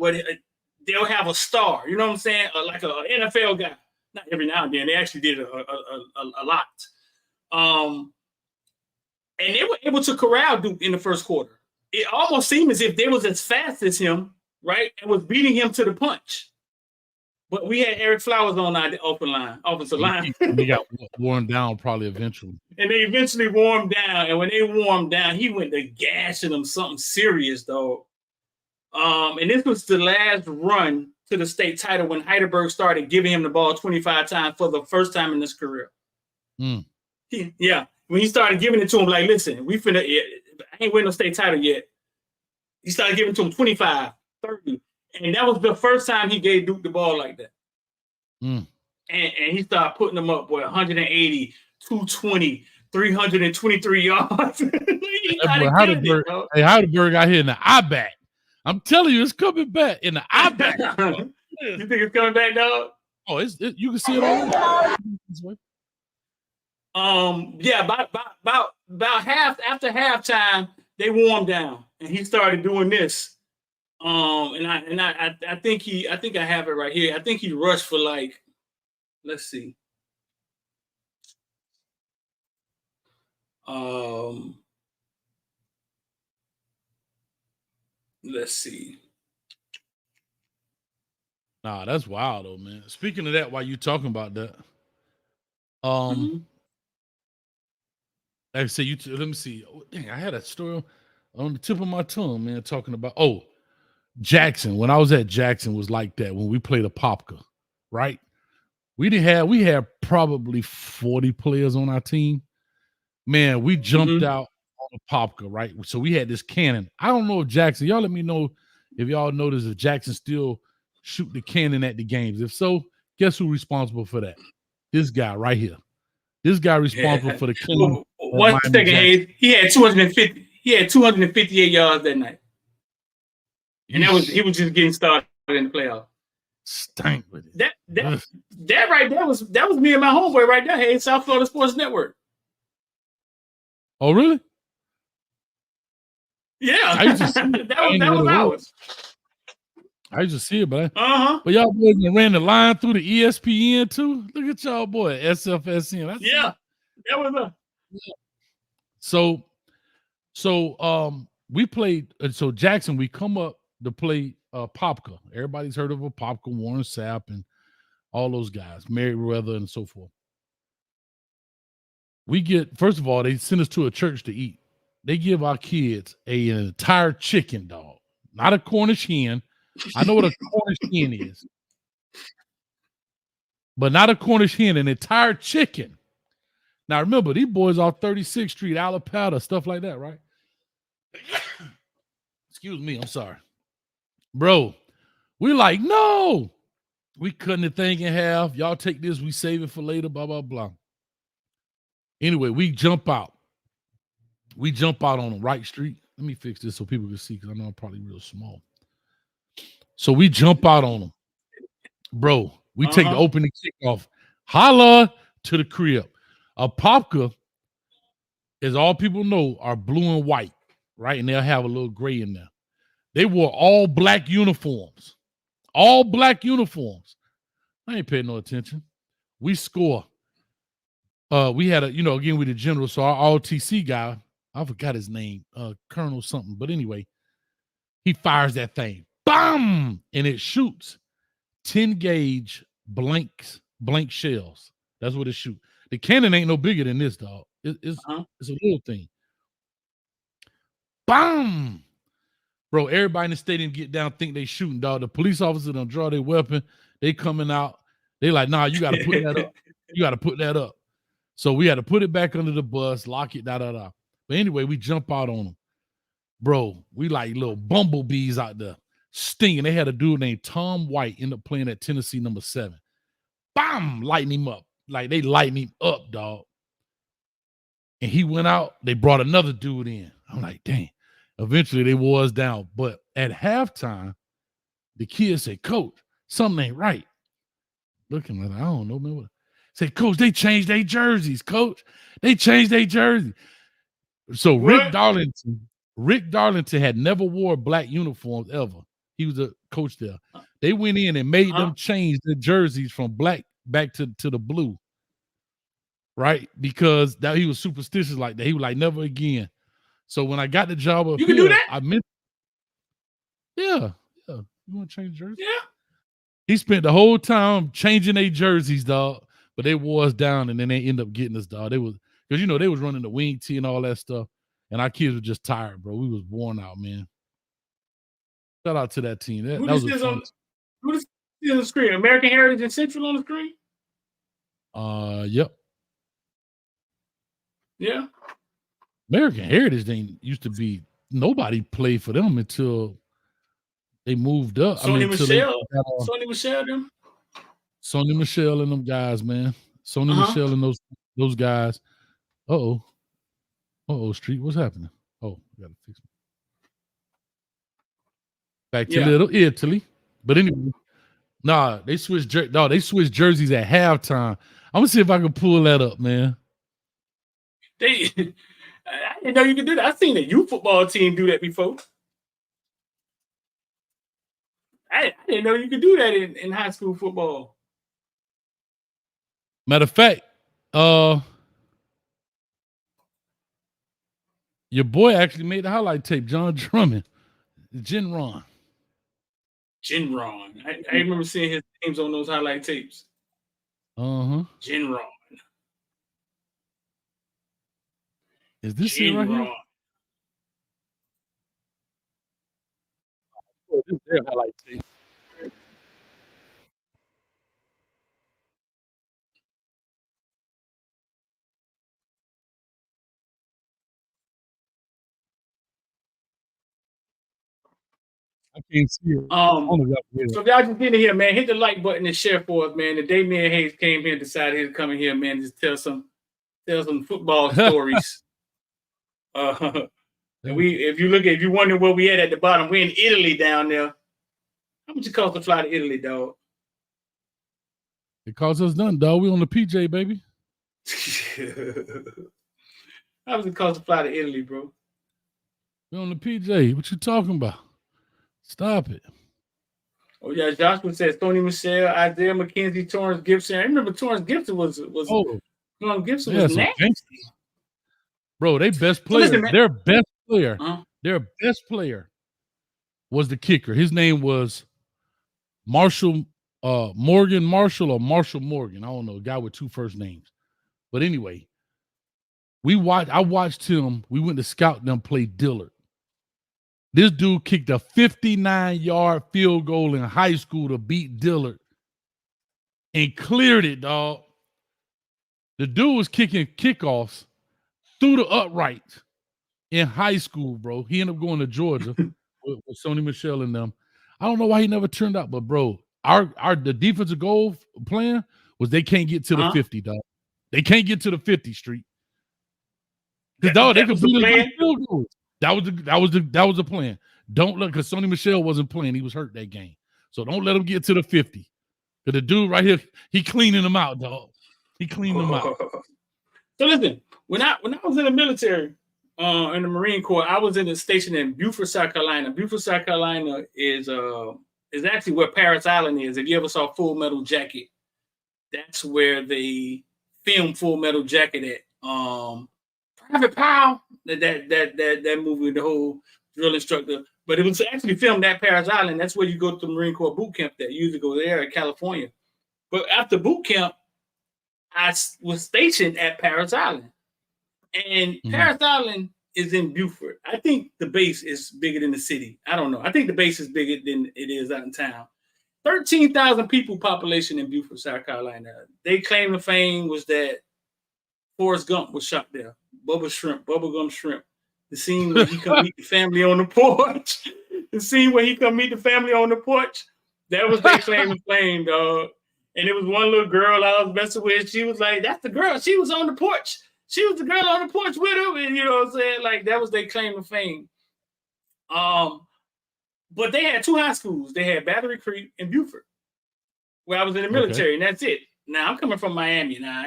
Speaker 5: they'll have a star, you know what I'm saying? Like an NFL guy. Not every now and then, they actually did a lot. And they were able to corral Duke in the first quarter. It almost seemed as if they was as fast as him, right? And was beating him to the punch. But we had Eric Flowers on our offensive line.
Speaker 4: They got worn down probably eventually.
Speaker 5: And they eventually wore him down. And when they wore him down, he went to gashing them something serious, though. And this was the last run to the state title when Heidelberg started giving him the ball 25 times for the first time in his career. When he started giving it to him, like, listen, I ain't winning no state title yet. He started giving it to him 25, 30. And that was the first time he gave Duke the ball like that. And he started putting them up, boy, 180, 220, 323 yards.
Speaker 4: Heidelberg out here in the I-back. I'm telling you, it's coming back in the I-back.
Speaker 5: You think it's coming back, dog?
Speaker 4: Oh, you can see it all this way.
Speaker 5: About half after halftime, they wore him down, and he started doing this. And I think I have it right here. I think he rushed for like, let's see. Let's see.
Speaker 4: Nah, that's wild though, man. Speaking of that, while you talking about that, like I said, let me see. Oh, dang, I had a story on the tip of my tongue, man, talking about Jackson. When I was at Jackson was like that when we played a Popka, right? We had probably 40 players on our team. Man, we jumped out on a Popka, right? So we had this cannon. I don't know if Jackson, y'all let me know if y'all notice if Jackson still shoot the cannon at the games. If so, guess who's responsible for that? This guy right here. This guy responsible for the cannon.
Speaker 5: One second, Hayes. He had 250. He had 258 yards that night, and he was just getting started in the playoff.
Speaker 4: Stank with it.
Speaker 5: That right there was me and my homeboy right there. Hey, South Florida Sports Network.
Speaker 4: Oh, really?
Speaker 5: Yeah, that was ours.
Speaker 4: I used to see it, but y'all boys ran the line through the ESPN too. Look at y'all boy, SFSN.
Speaker 5: That was a.
Speaker 4: So we played. So Jackson, we come up to play Popka. Everybody's heard of a Popka, Warren Sapp, and all those guys, Merriweather, and so forth. We get, first of all, they send us to a church to eat. They give our kids an entire chicken, dog, not a Cornish hen. I know what a Cornish hen is, but not a Cornish hen, an entire chicken. Now, remember, these boys off 36th Street, Alapata, stuff like that, right? Excuse me, I'm sorry. Bro, we like, no. We cutting the thing in half. Y'all take this, we save it for later, blah, blah, blah. Anyway, we jump out. We jump out on the right street. Let me fix this so people can see, because I know I'm probably real small. So we jump out on them. Bro, we take the opening kickoff. Holla to the crib. A Popka, as all people know, are blue and white, right? And they'll have a little gray in there. They wore all black uniforms. All black uniforms. I ain't paying no attention. We score. We had again, with the general, so our ROTC guy, I forgot his name, Colonel something. But anyway, he fires that thing. Bam! And it shoots 10 gauge blank shells. That's what it shoots. The cannon ain't no bigger than this, dog. It's a little thing. Bam! Bro, everybody in the stadium get down, think they shooting, dog. The police officer don't draw their weapon. They coming out. They like, nah, you got to put that up. You got to put that up. So we had to put it back under the bus, lock it, da-da-da. But anyway, we jump out on them. Bro, we like little bumblebees out there stinging. They had a dude named Tom White end up playing at Tennessee number 7. Bam! Lighten him up. Like they lighten him up, dog. And he went out. They brought another dude in. I'm like, dang. Eventually they wore us down. But at halftime, the kids said, Coach, something ain't right. Looking like, I don't know, man. Say, Coach, they changed their jerseys, Coach. They changed their jersey. So Rick Darlington had never wore black uniforms ever. He was a coach there. They went in and made them change their jerseys from black back to the blue. Right? Because that he was superstitious like that. He was like, never again. So when I got the job up
Speaker 5: you can do that?
Speaker 4: I meant, yeah. You want to change jersey?
Speaker 5: Yeah.
Speaker 4: He spent the whole time changing their jerseys, dog. But they wore us down, and then they end up getting us, dog. They was, because they was running the wing tee and all that stuff, and our kids were just tired, bro. We was worn out, man. Shout out to that team. That was a fun.
Speaker 5: Who does see on the screen? American Heritage and Central on the screen?
Speaker 4: Yep.
Speaker 5: Yeah.
Speaker 4: American Heritage didn't used to be, nobody played for them until they moved up.
Speaker 5: Sonny Michelle them.
Speaker 4: Sonny Michelle and them guys, man. Sonny Michelle and those guys. Uh-oh, Street, what's happening? Oh, I gotta fix it. Back to Little Italy. But anyway, nah, they switched jerseys at halftime. I'm gonna see if I can pull that up, man.
Speaker 5: I didn't know you could do that. I've seen a youth football team do that before. I didn't know you could do that in high school football.
Speaker 4: Matter of fact, your boy actually made the highlight tape, John Drummond, Genron.
Speaker 5: Genron. I remember seeing his names on those highlight tapes. Genron.
Speaker 4: Is this it right here? Oh, this is their highlight tape. I can't see it.
Speaker 5: So if y'all just get in here, man, hit the like button and share for us, man. The day me and Hayes came here and decided he'd come in here, man, just tell some football stories. And if you wonder where we at the bottom, we're in Italy down there. How much it cost to fly to Italy, dog?
Speaker 4: It cost us nothing, dog. We on the PJ, baby.
Speaker 5: How much it cost to fly to Italy, bro?
Speaker 4: We on the PJ. What you talking about? Stop it.
Speaker 5: Oh yeah, Joshua says Tony Michelle, Isaiah McKenzie, Torrance Gibson. I remember Torrance Gibson was Gibson was nasty.
Speaker 4: Bro, they best player. So listen, their best player. Their best player was the kicker. His name was Morgan Marshall or Marshall Morgan. I don't know, a guy with two first names. But anyway, I watched him. We went to scout them play Dillard. This dude kicked a 59-yard field goal in high school to beat Dillard and cleared it, dog. The dude was kicking kickoffs through the upright in high school, bro. He ended up going to Georgia with Sony Michelle and them. I don't know why he never turned out, but bro, the defensive goal plan was they can't get to the 50, dog. They can't get to the 50 street. Because dog, they could beat us field goals. That was the plan. Don't look, because Sony Michelle wasn't playing. He was hurt that game. So don't let him get to the 50. Because the dude right here, he cleaning them out, dog. He cleaned them out.
Speaker 5: So listen, when I was in the military, in the Marine Corps, I was in a station in Beaufort, South Carolina. Beaufort, South Carolina is actually where Parris Island is. If you ever saw Full Metal Jacket, that's where they filmed Full Metal Jacket at. Private Powell, that movie, the whole drill instructor. But it was actually filmed at Parris Island. That's where you go to the Marine Corps boot camp. That you usually go there in California. But after boot camp, I was stationed at Parris Island. And Parris Island is in Beaufort. I think the base is bigger than the city. I don't know. I think the base is bigger than it is out in town. 13,000 people population in Beaufort, South Carolina. They claim the fame was that Forrest Gump was shot there. Bubblegum Shrimp. The scene where he come meet the family on the porch. The scene where he come meet the family on the porch. That was their claim to fame, dog. And it was one little girl I was messing with. She was like, that's the girl. She was on the porch. She was the girl on the porch with him. And you know what I'm saying? Like, that was their claim to fame. But they had two high schools. They had Battery Creek and Beaufort, where I was in the military, and that's it. Now, I'm coming from Miami. Now,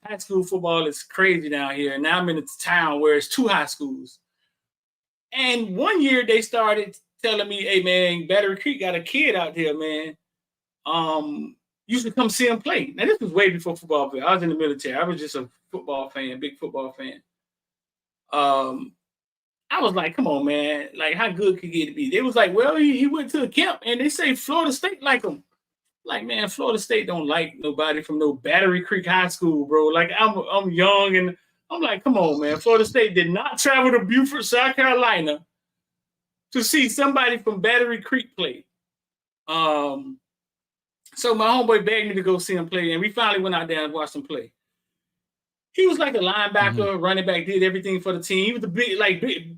Speaker 5: high school football is crazy down here. And now I'm in a town where it's two high schools. And one year they started telling me, hey, man, Battery Creek got a kid out here, man. You should come see him play. Now, this was way before football. I was in the military. I was just a football fan, big football fan. I was like, come on, man. Like, how good could it be? They was like, well, he went to the camp, and they say Florida State like him. Like, man, Florida State don't like nobody from no Battery Creek High School, bro. Like, I'm young, and I'm like, come on, man. Florida State did not travel to Beaufort, South Carolina to see somebody from Battery Creek play. So my homeboy begged me to go see him play, and we finally went out there and watched him play. He was like a linebacker, running back, did everything for the team. He was the big,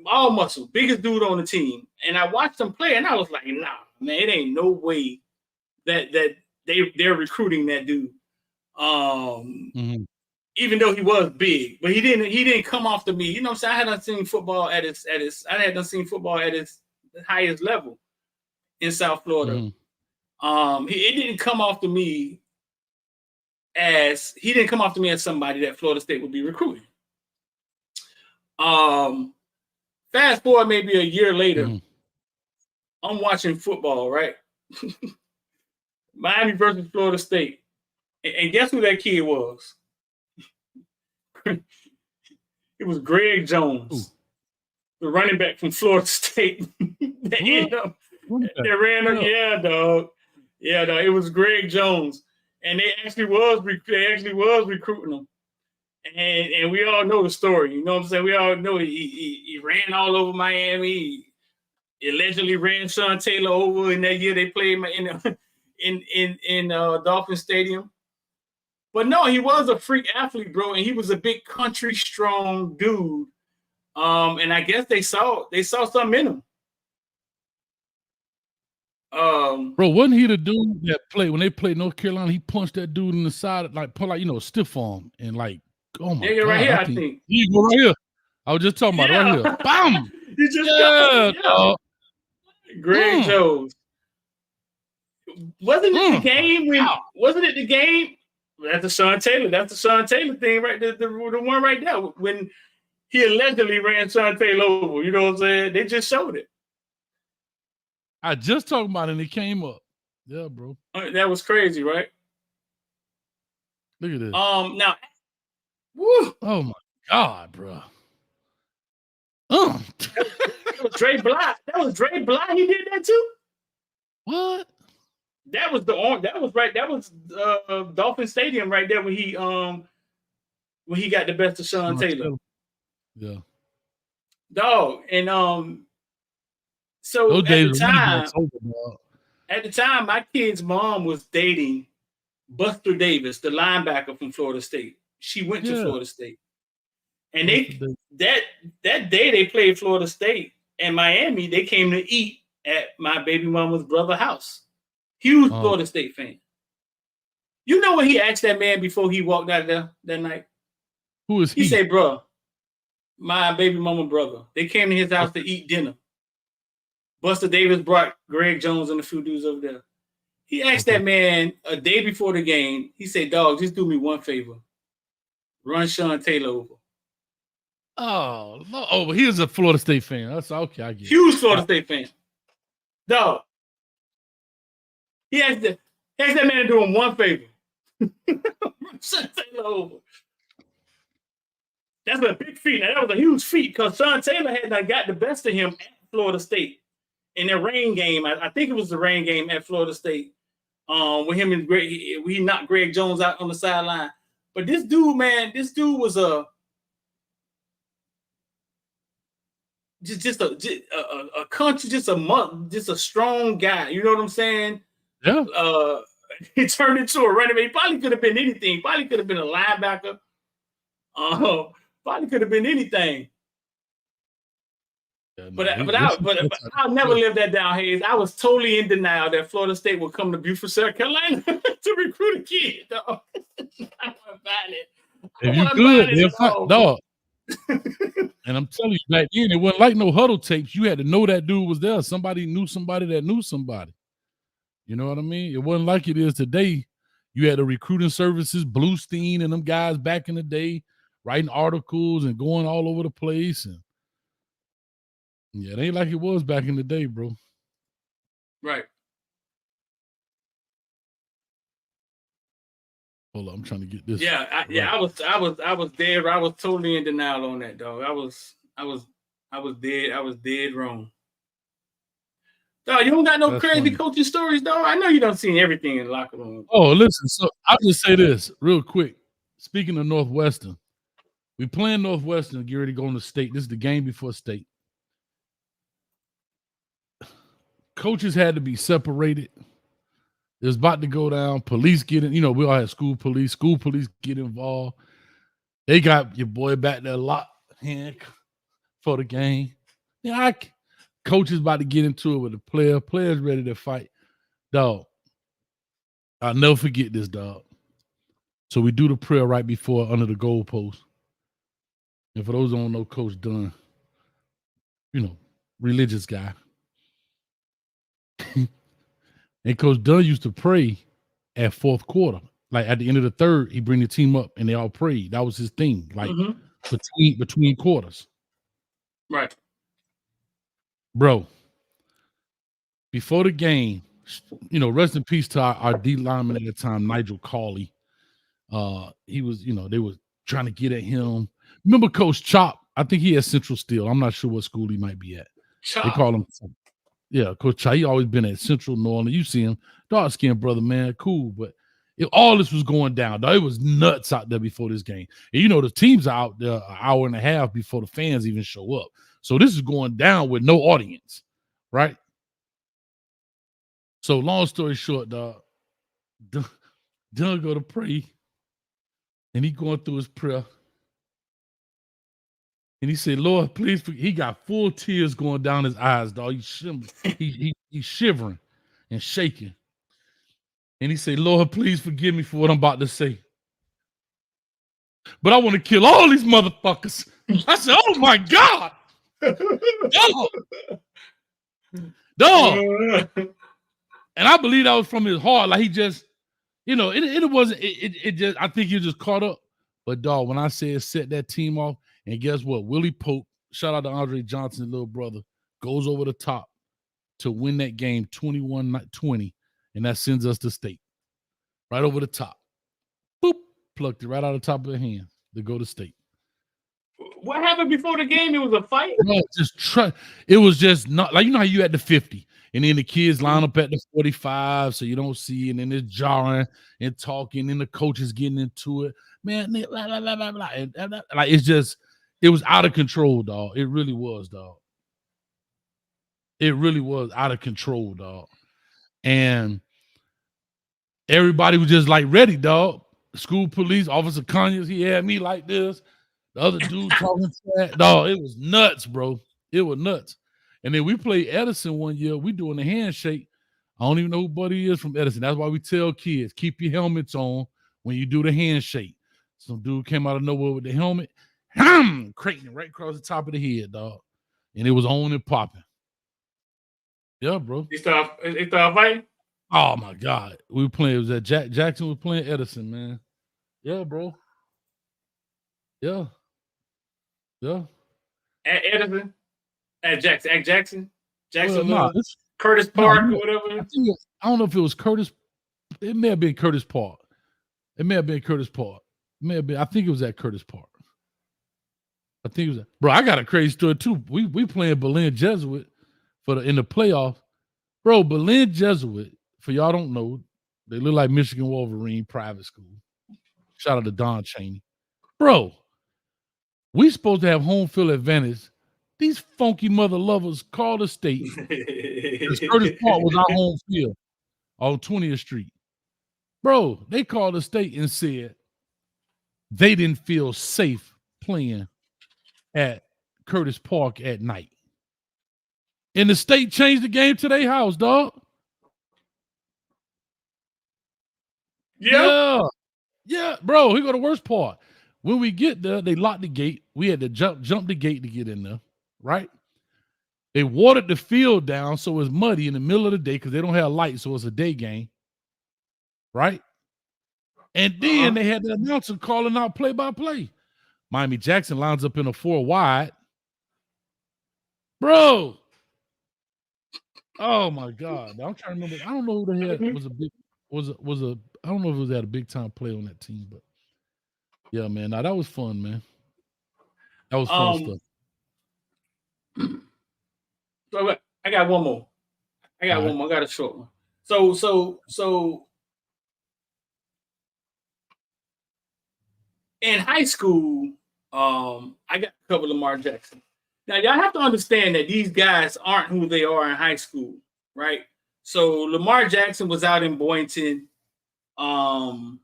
Speaker 5: all muscle, biggest dude on the team. And I watched him play, and I was like, nah, man, it ain't no way that they're recruiting that dude. Even though he was big, but he didn't come off to me. You know what I'm saying? I hadn't seen football at its highest level in South Florida. It didn't come off to me as somebody that Florida State would be recruiting. Fast forward maybe a year later, I'm watching football, right? Miami versus Florida State. And guess who that kid was? It was Greg Jones, the running back from Florida State. That ran up, yeah, dog. Yeah, dog. It was Greg Jones. And they actually was recruiting him. And we all know the story. You know what I'm saying? We all know he ran all over Miami. He allegedly ran Sean Taylor over in that year they played in Dolphin Stadium. But no, he was a freak athlete, bro, and he was a big country strong dude. And I guess they saw something in him.
Speaker 4: Bro, wasn't he the dude that played when they played North Carolina? He punched that dude in the side, like put like stiff arm and like, oh my god,
Speaker 5: right here, I think.
Speaker 4: He go right here. I was just talking about it right here. Bam!
Speaker 5: You just got Greg Jones. Wasn't it the game when? Wasn't it the game? That's the Sean Taylor. That's the Sean Taylor thing, right? The one right there when he allegedly ran Sean Taylor over. You know what I'm saying? They just showed it.
Speaker 4: I just talked about it and it came up. Yeah, bro.
Speaker 5: That was crazy, right?
Speaker 4: Look at this.
Speaker 5: Now, woo.
Speaker 4: Oh my god, bro.
Speaker 5: That was Dre Bly. That was Dre Bly. He did that too.
Speaker 4: What?
Speaker 5: That was That was right. That was Dolphin Stadium right there when he got the best of Sean Taylor.
Speaker 4: Yeah.
Speaker 5: Dog. And so at the time, my kid's mom was dating Buster Davis, the linebacker from Florida State. She went to Florida State. And that day they played Florida State and Miami, they came to eat at my baby mama's brother's house. Huge Florida State fan. You know what he asked that man before he walked out there that night?
Speaker 4: Who is he?
Speaker 5: He said, bro, my baby mama brother. They came to his house to eat dinner. Buster Davis brought Greg Jones and a few dudes over there. He asked that man a day before the game. He said, dog, just do me one favor. Run Sean Taylor over.
Speaker 4: Oh, he is a Florida State fan. That's okay. I get
Speaker 5: Huge Florida State fan. Dog. He asked that man to do him one favor. Run Sean Taylor over. That's a big feat. Now, that was a huge feat because Sean Taylor had got the best of him at Florida State in the rain game. I think it was the rain game at Florida State. With him and Greg, he knocked Greg Jones out on the sideline. But this dude, man, was a country, just a strong guy. You know what I'm saying?
Speaker 4: Yeah.
Speaker 5: He turned into a running back. He probably could have been anything. Probably could have been a linebacker. Probably could have been anything. Yeah, no, but I'll never live that down, Hayes. I was totally in denial that Florida State would come to Beaufort, South Carolina to recruit a kid. Dog. I wasn't buying it.
Speaker 4: If you could, dog. And I'm telling you, back then it wasn't like no huddle tapes. You had to know that dude was there. Somebody knew somebody that knew somebody. You know what I mean? It wasn't like it is today. You had the recruiting services, Bluestein and them guys back in the day, writing articles and going all over the place. And yeah, it ain't like it was back in the day, bro.
Speaker 5: Right.
Speaker 4: Hold on, I'm trying to get this.
Speaker 5: Yeah, I was dead. I was totally in denial on that, dog. I was dead wrong. Dog, you don't got no
Speaker 4: That's
Speaker 5: crazy
Speaker 4: funny.
Speaker 5: coaching stories, dog. I know you don't see everything in the locker room.
Speaker 4: Oh, listen. So I'll just say this real quick. Speaking of Northwestern, we playing Northwestern. Get ready to go on the state. This is the game before state. Coaches had to be separated. It was about to go down. Police get in. You know, we all had school police. School police get involved. They got your boy back there locked hand for the game. Yeah, coach is about to get into it with the player. Players ready to fight. Dog, I'll never forget this, dog. So we do the prayer right before under the goalpost. And for those who don't know, Coach Dunn, you know, religious guy. And Coach Dunn used to pray at fourth quarter. Like at the end of the third, he bring the team up and they all prayed. That was his thing. Like between quarters.
Speaker 5: Right.
Speaker 4: Bro, before the game, you know, rest in peace to our D lineman at the time, Nigel Cawley. He was, you know, they were trying to get at him. Remember Coach Chop? I think he had Central still. I'm not sure what school he might be at.
Speaker 5: Chop.
Speaker 4: They call him, yeah, Coach Chop. He always been at Central New Orleans. You see him, dark skinned brother, man, cool. But all this was going down, dog. It was nuts out there before this game. And you know, the teams are out there an hour and a half before the fans even show up. So this is going down with no audience, right? So long story short, dog, Doug go to pray, and he going through his prayer. And he said, Lord, please, he got full tears going down his eyes, dog. He's shivering and shaking. And he said, Lord, please forgive me for what I'm about to say. But I want to kill all these motherfuckers. I said, oh my God. Dog. And I believe that was from his heart. Like he just, you know, it wasn't, it just, I think he just caught up. But dog, when I said set that team off, and guess what? Willie Pope, shout out to Andre Johnson's little brother, goes over the top to win that game 21-20, and that sends us to state. Right over the top. Boop, plucked it right out of the top of the hand to go to state.
Speaker 5: What happened before the game? It was a fight?
Speaker 4: No, it was just not, like, you know how you at the 50, and then the kids line up at the 45, so you don't see, and then it's jarring and talking, and the coach is getting into it. Man, blah, blah, blah, blah, blah. And like, it's just, it was out of control, dog. It really was, dog. It really was out of control, dog. And everybody was just like ready, dog. School police, Officer Conyers, he had me like this. The other dude talking to that, dog. It was nuts, bro. It was nuts. And then we played Edison one year. We doing the handshake. I don't even know who Buddy is from Edison. That's why we tell kids, keep your helmets on when you do the handshake. Some dude came out of nowhere with the helmet, cranking it right across the top of the head, dog. And it was on and popping. Yeah, bro.
Speaker 5: He started fighting?
Speaker 4: Oh my God. We were playing, it was at Jackson was playing Edison, man. Yeah, bro. Yeah. Yeah.
Speaker 5: At Edison? At Jackson? Jackson?
Speaker 4: Well,
Speaker 5: Curtis Park or whatever?
Speaker 4: I don't know if it was Curtis. It may have been Curtis Park. It may have been Curtis Park. It may have been. I think it was at Curtis Park. I think it was. Bro, I got a crazy story too. We playing Berlin Jesuit in the playoffs. Bro, Berlin Jesuit, for y'all don't know, they look like Michigan Wolverine private school. Shout out to Don Chaney. Bro, we supposed to have home field advantage. These funky mother lovers called the state. Because Curtis Park was our home field on 20th Street. Bro, they called the state and said they didn't feel safe playing at Curtis Park at night. And the state changed the game to their house, dog. Yeah, bro, here go the worst part. When we get there, they locked the gate. We had to jump the gate to get in there, right? They watered the field down so it's muddy in the middle of the day because they don't have lights, so it's a day game, right? And then they had the announcer calling out play-by-play. Miami Jackson lines up in a 4 wide. Bro. Oh my God. I'm trying to remember. I don't know who the heck I don't know if it was at a big time play on that team, but yeah, man. Now that was fun, man. That was fun stuff.
Speaker 5: So I got one more. I got a short one. So in high school, I got to cover Lamar Jackson. Now y'all have to understand that these guys aren't who they are in high school, right? So Lamar Jackson was out in Boynton, and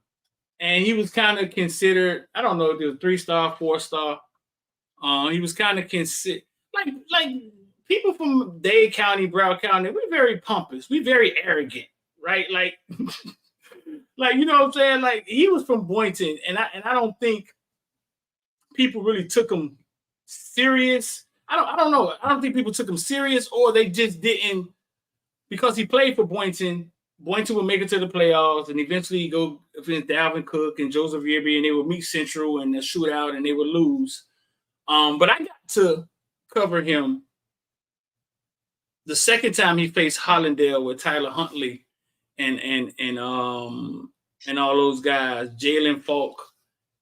Speaker 5: he was kind of considered, I don't know if it was 3-star, 4-star. He was kind of considered like people from Dade County, Broward County. We're very pompous. We're very arrogant, right? Like, like, you know what I'm saying? Like, he was from Boynton, and I don't think people really took him serious. I don't know. I don't think people took him serious, or they just didn't, because he played for Boynton. Boynton would make it to the playoffs, and eventually go against Dalvin Cook and Joseph Yearby, and they would meet Central in a shootout, and they would lose. But I got to cover him the second time he faced Hollindale with Tyler Huntley and all those guys, Jalen Falk.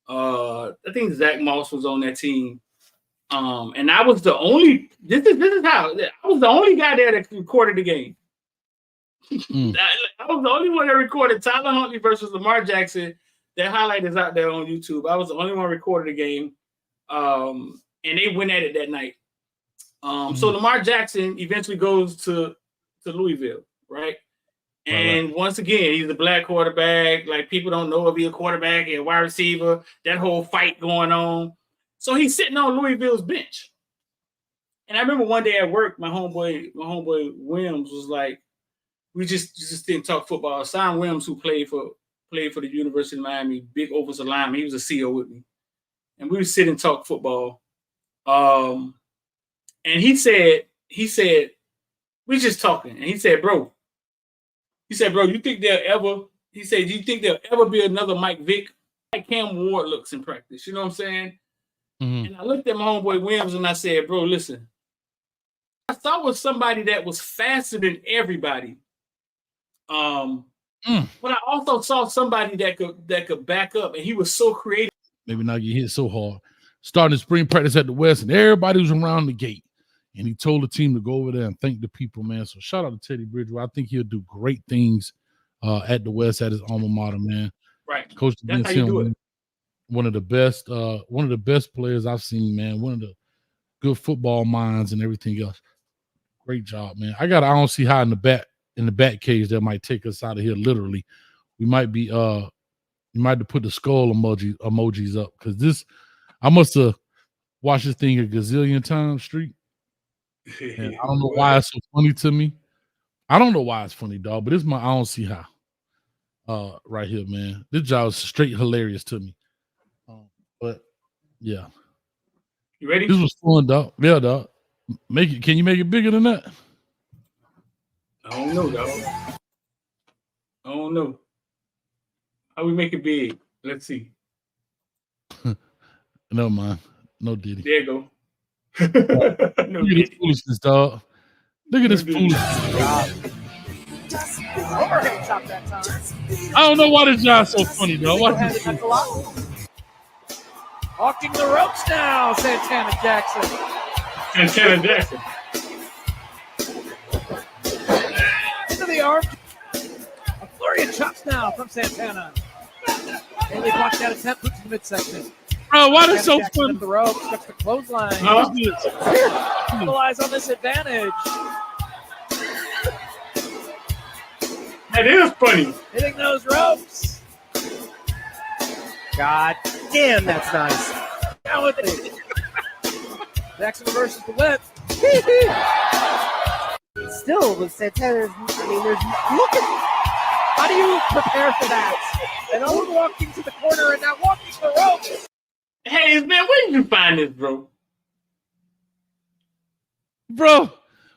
Speaker 5: I think Zach Moss was on that team. And I was the only. This is how I was the only guy there that recorded the game. I was the only one that recorded Tyler Huntley versus Lamar Jackson. That highlight is out there on YouTube. I was the only one recorded the game, and they went at it that night. So Lamar Jackson eventually goes to Louisville, right? And once again, he's a black quarterback. Like, people don't know if he's a quarterback and a wide receiver. That whole fight going on. So he's sitting on Louisville's bench. And I remember one day at work, my homeboy Williams was like, we just didn't talk football. Simon Williams, who played for the University of Miami, big offensive lineman, he was a CO with me. And we would sit and talk football. And he said, we just talking. And he said, bro, you think do you think there'll ever be another Mike Vick? Like Cam Ward looks in practice. You know what I'm saying? And I looked at my homeboy Williams and I said, bro, listen, I thought was somebody that was faster than everybody. But I also saw somebody that could back up, and he was so creative.
Speaker 4: Maybe not get hit so hard. Starting spring practice at the West, and everybody was around the gate. And he told the team to go over there and thank the people, man. So shout out to Teddy Bridgewater. I think he'll do great things at the West, at his alma mater, man.
Speaker 5: Right.
Speaker 4: Coach,
Speaker 5: that's how you do it.
Speaker 4: One of the best players I've seen, man. One of the good football minds and everything else. Great job, man. I don't see how in the back cage that might take us out of here. Literally, we might be you might have put the skull emojis up, because I must have watched this thing a gazillion times straight. And I don't know why it's so funny to me. I don't know why it's funny, dog, but I don't see how. Right here, man. This job is straight hilarious to me. But yeah.
Speaker 5: You ready?
Speaker 4: This was fun, dog. Yeah, dog. Can you make it bigger than that?
Speaker 5: I don't know, dog. I don't know. How we make it big? Let's see.
Speaker 4: No, man. No Diddy.
Speaker 5: There you go.
Speaker 4: Look at this foolishness, dog. Look at this foolishness.
Speaker 6: Overhead chop that time.
Speaker 4: I don't know why this job's so funny, dog. Watch this.
Speaker 6: Walking the ropes now, Santana Jackson. Into the arm. A flurry of chops now from Santana. Haley blocks that attempt, puts in the midsection.
Speaker 4: Bro, why this so
Speaker 6: Jackson
Speaker 4: funny?
Speaker 6: up the rope, cuts the clothesline. Capitalize on this advantage.
Speaker 5: That is funny.
Speaker 6: Hitting those ropes. God damn, that's nice. Now with it. Jackson reverses the whip.
Speaker 7: Still, with Santana's, there's look at
Speaker 6: How do you prepare for that? And Owen walking to the corner and now walking the ropes.
Speaker 5: Hey, man, where did you find this, bro?
Speaker 4: Bro,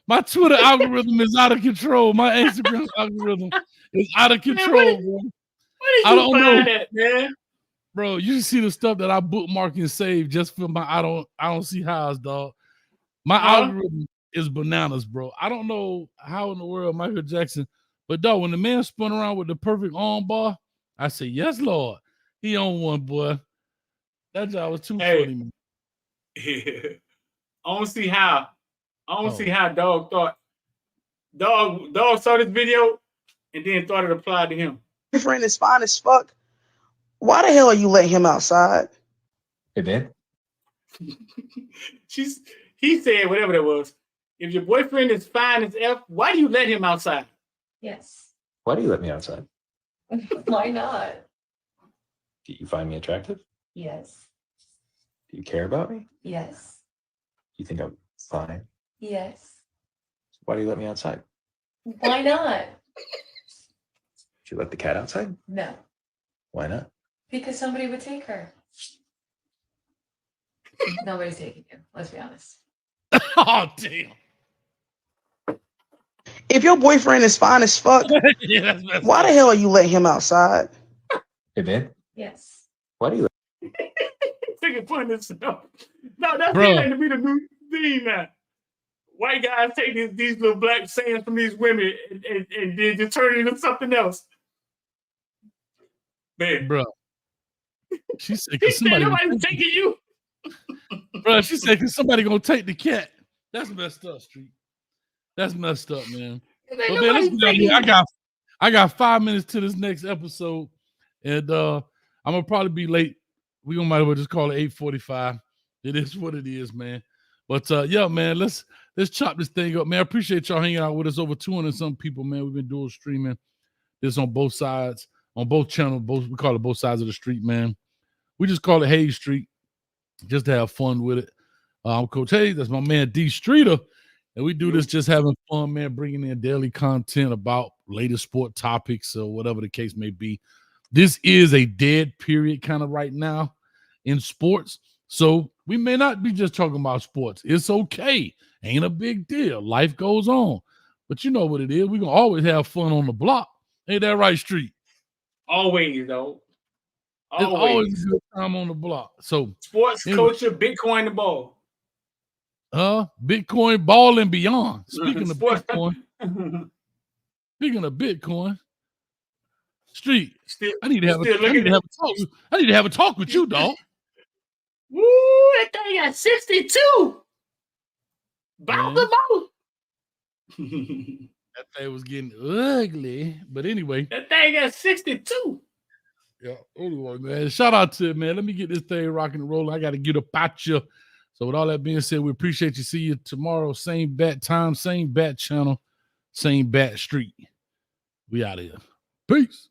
Speaker 4: my Twitter algorithm is out of control. My Instagram algorithm is out of control, bro.
Speaker 5: Where did you find that, man?
Speaker 4: Bro, you see the stuff that I bookmark and save just for my I don't see how's, dog. My algorithm is bananas, bro. I don't know how in the world Michael Jackson, but dog, when the man spun around with the perfect arm bar, I said, yes, Lord. He on one, boy. That job was too funny, man.
Speaker 5: I don't see how. See how Dog thought. Dog saw this video and then thought it applied to him.
Speaker 7: your friend is fine as fuck. Why the hell are you letting him outside?
Speaker 8: Hey, man.
Speaker 5: He said, whatever that was, if your boyfriend is fine as F, why do you let him outside?
Speaker 9: Yes.
Speaker 8: Why do you let me outside?
Speaker 9: Why not?
Speaker 8: Do you find me attractive?
Speaker 9: Yes.
Speaker 8: Do you care about me?
Speaker 9: Yes.
Speaker 8: You think I'm fine?
Speaker 9: Yes.
Speaker 8: Why do you let me outside?
Speaker 9: Why not?
Speaker 8: Did you let the cat outside?
Speaker 9: No.
Speaker 8: Why not?
Speaker 9: Because somebody would take her. Nobody's taking you. Let's be honest.
Speaker 4: Oh, damn.
Speaker 7: If your boyfriend is fine as fuck,
Speaker 4: Yeah,
Speaker 7: why the hell are you letting him outside?
Speaker 8: Hey, man.
Speaker 9: Yes.
Speaker 8: Why do you
Speaker 5: Taking fun of himself. No, that's
Speaker 4: Bro.
Speaker 5: going to be the new thing now. white guys take these little black sayings from these women and then just turn it into something else. Man,
Speaker 4: bro. She said,
Speaker 5: he said nobody's taking you.
Speaker 4: Bro, she said, "Cause somebody gonna take the cat." That's messed up, Street. That's messed up, man. But man, let's get out here. I got 5 minutes to this next episode, and I'm gonna probably be late. We gonna might as well just call it 8:45. It is what it is, man. But yeah, man, let's chop this thing up, man. I appreciate y'all hanging out with us. Over 200 some people, man. We've been dual streaming this on both sides, on both channels. We call it both sides of the street, man. We just call it Hayes Street, just to have fun with it. I'm Coach Hayes. That's my man D Streeter, and we do this just having fun, man. Bringing in daily content about latest sport topics or whatever the case may be. This is a dead period kind of right now in sports. So we may not be just talking about sports. It's okay. Ain't a big deal. Life goes on. But you know what it is. We're going to always have fun on the block. Ain't that right, Street?
Speaker 5: Always, though.
Speaker 4: It's always a good time on the block. So
Speaker 5: sports, culture, Bitcoin, the ball.
Speaker 4: Bitcoin, ball, and beyond. Speaking of Bitcoin. Speaking of Bitcoin. Street, I need to have a talk with you, dog.
Speaker 5: Woo, that thing got 62. Bounce them out.
Speaker 4: That thing was getting ugly. But anyway.
Speaker 5: That thing got 62.
Speaker 4: Yeah, anyway, man. Shout out to it, man. Let me get this thing rocking and rolling. I got to get up at you. So with all that being said, we appreciate you. See you tomorrow. Same bat time, same bat channel, same bat street. We out of here. Peace.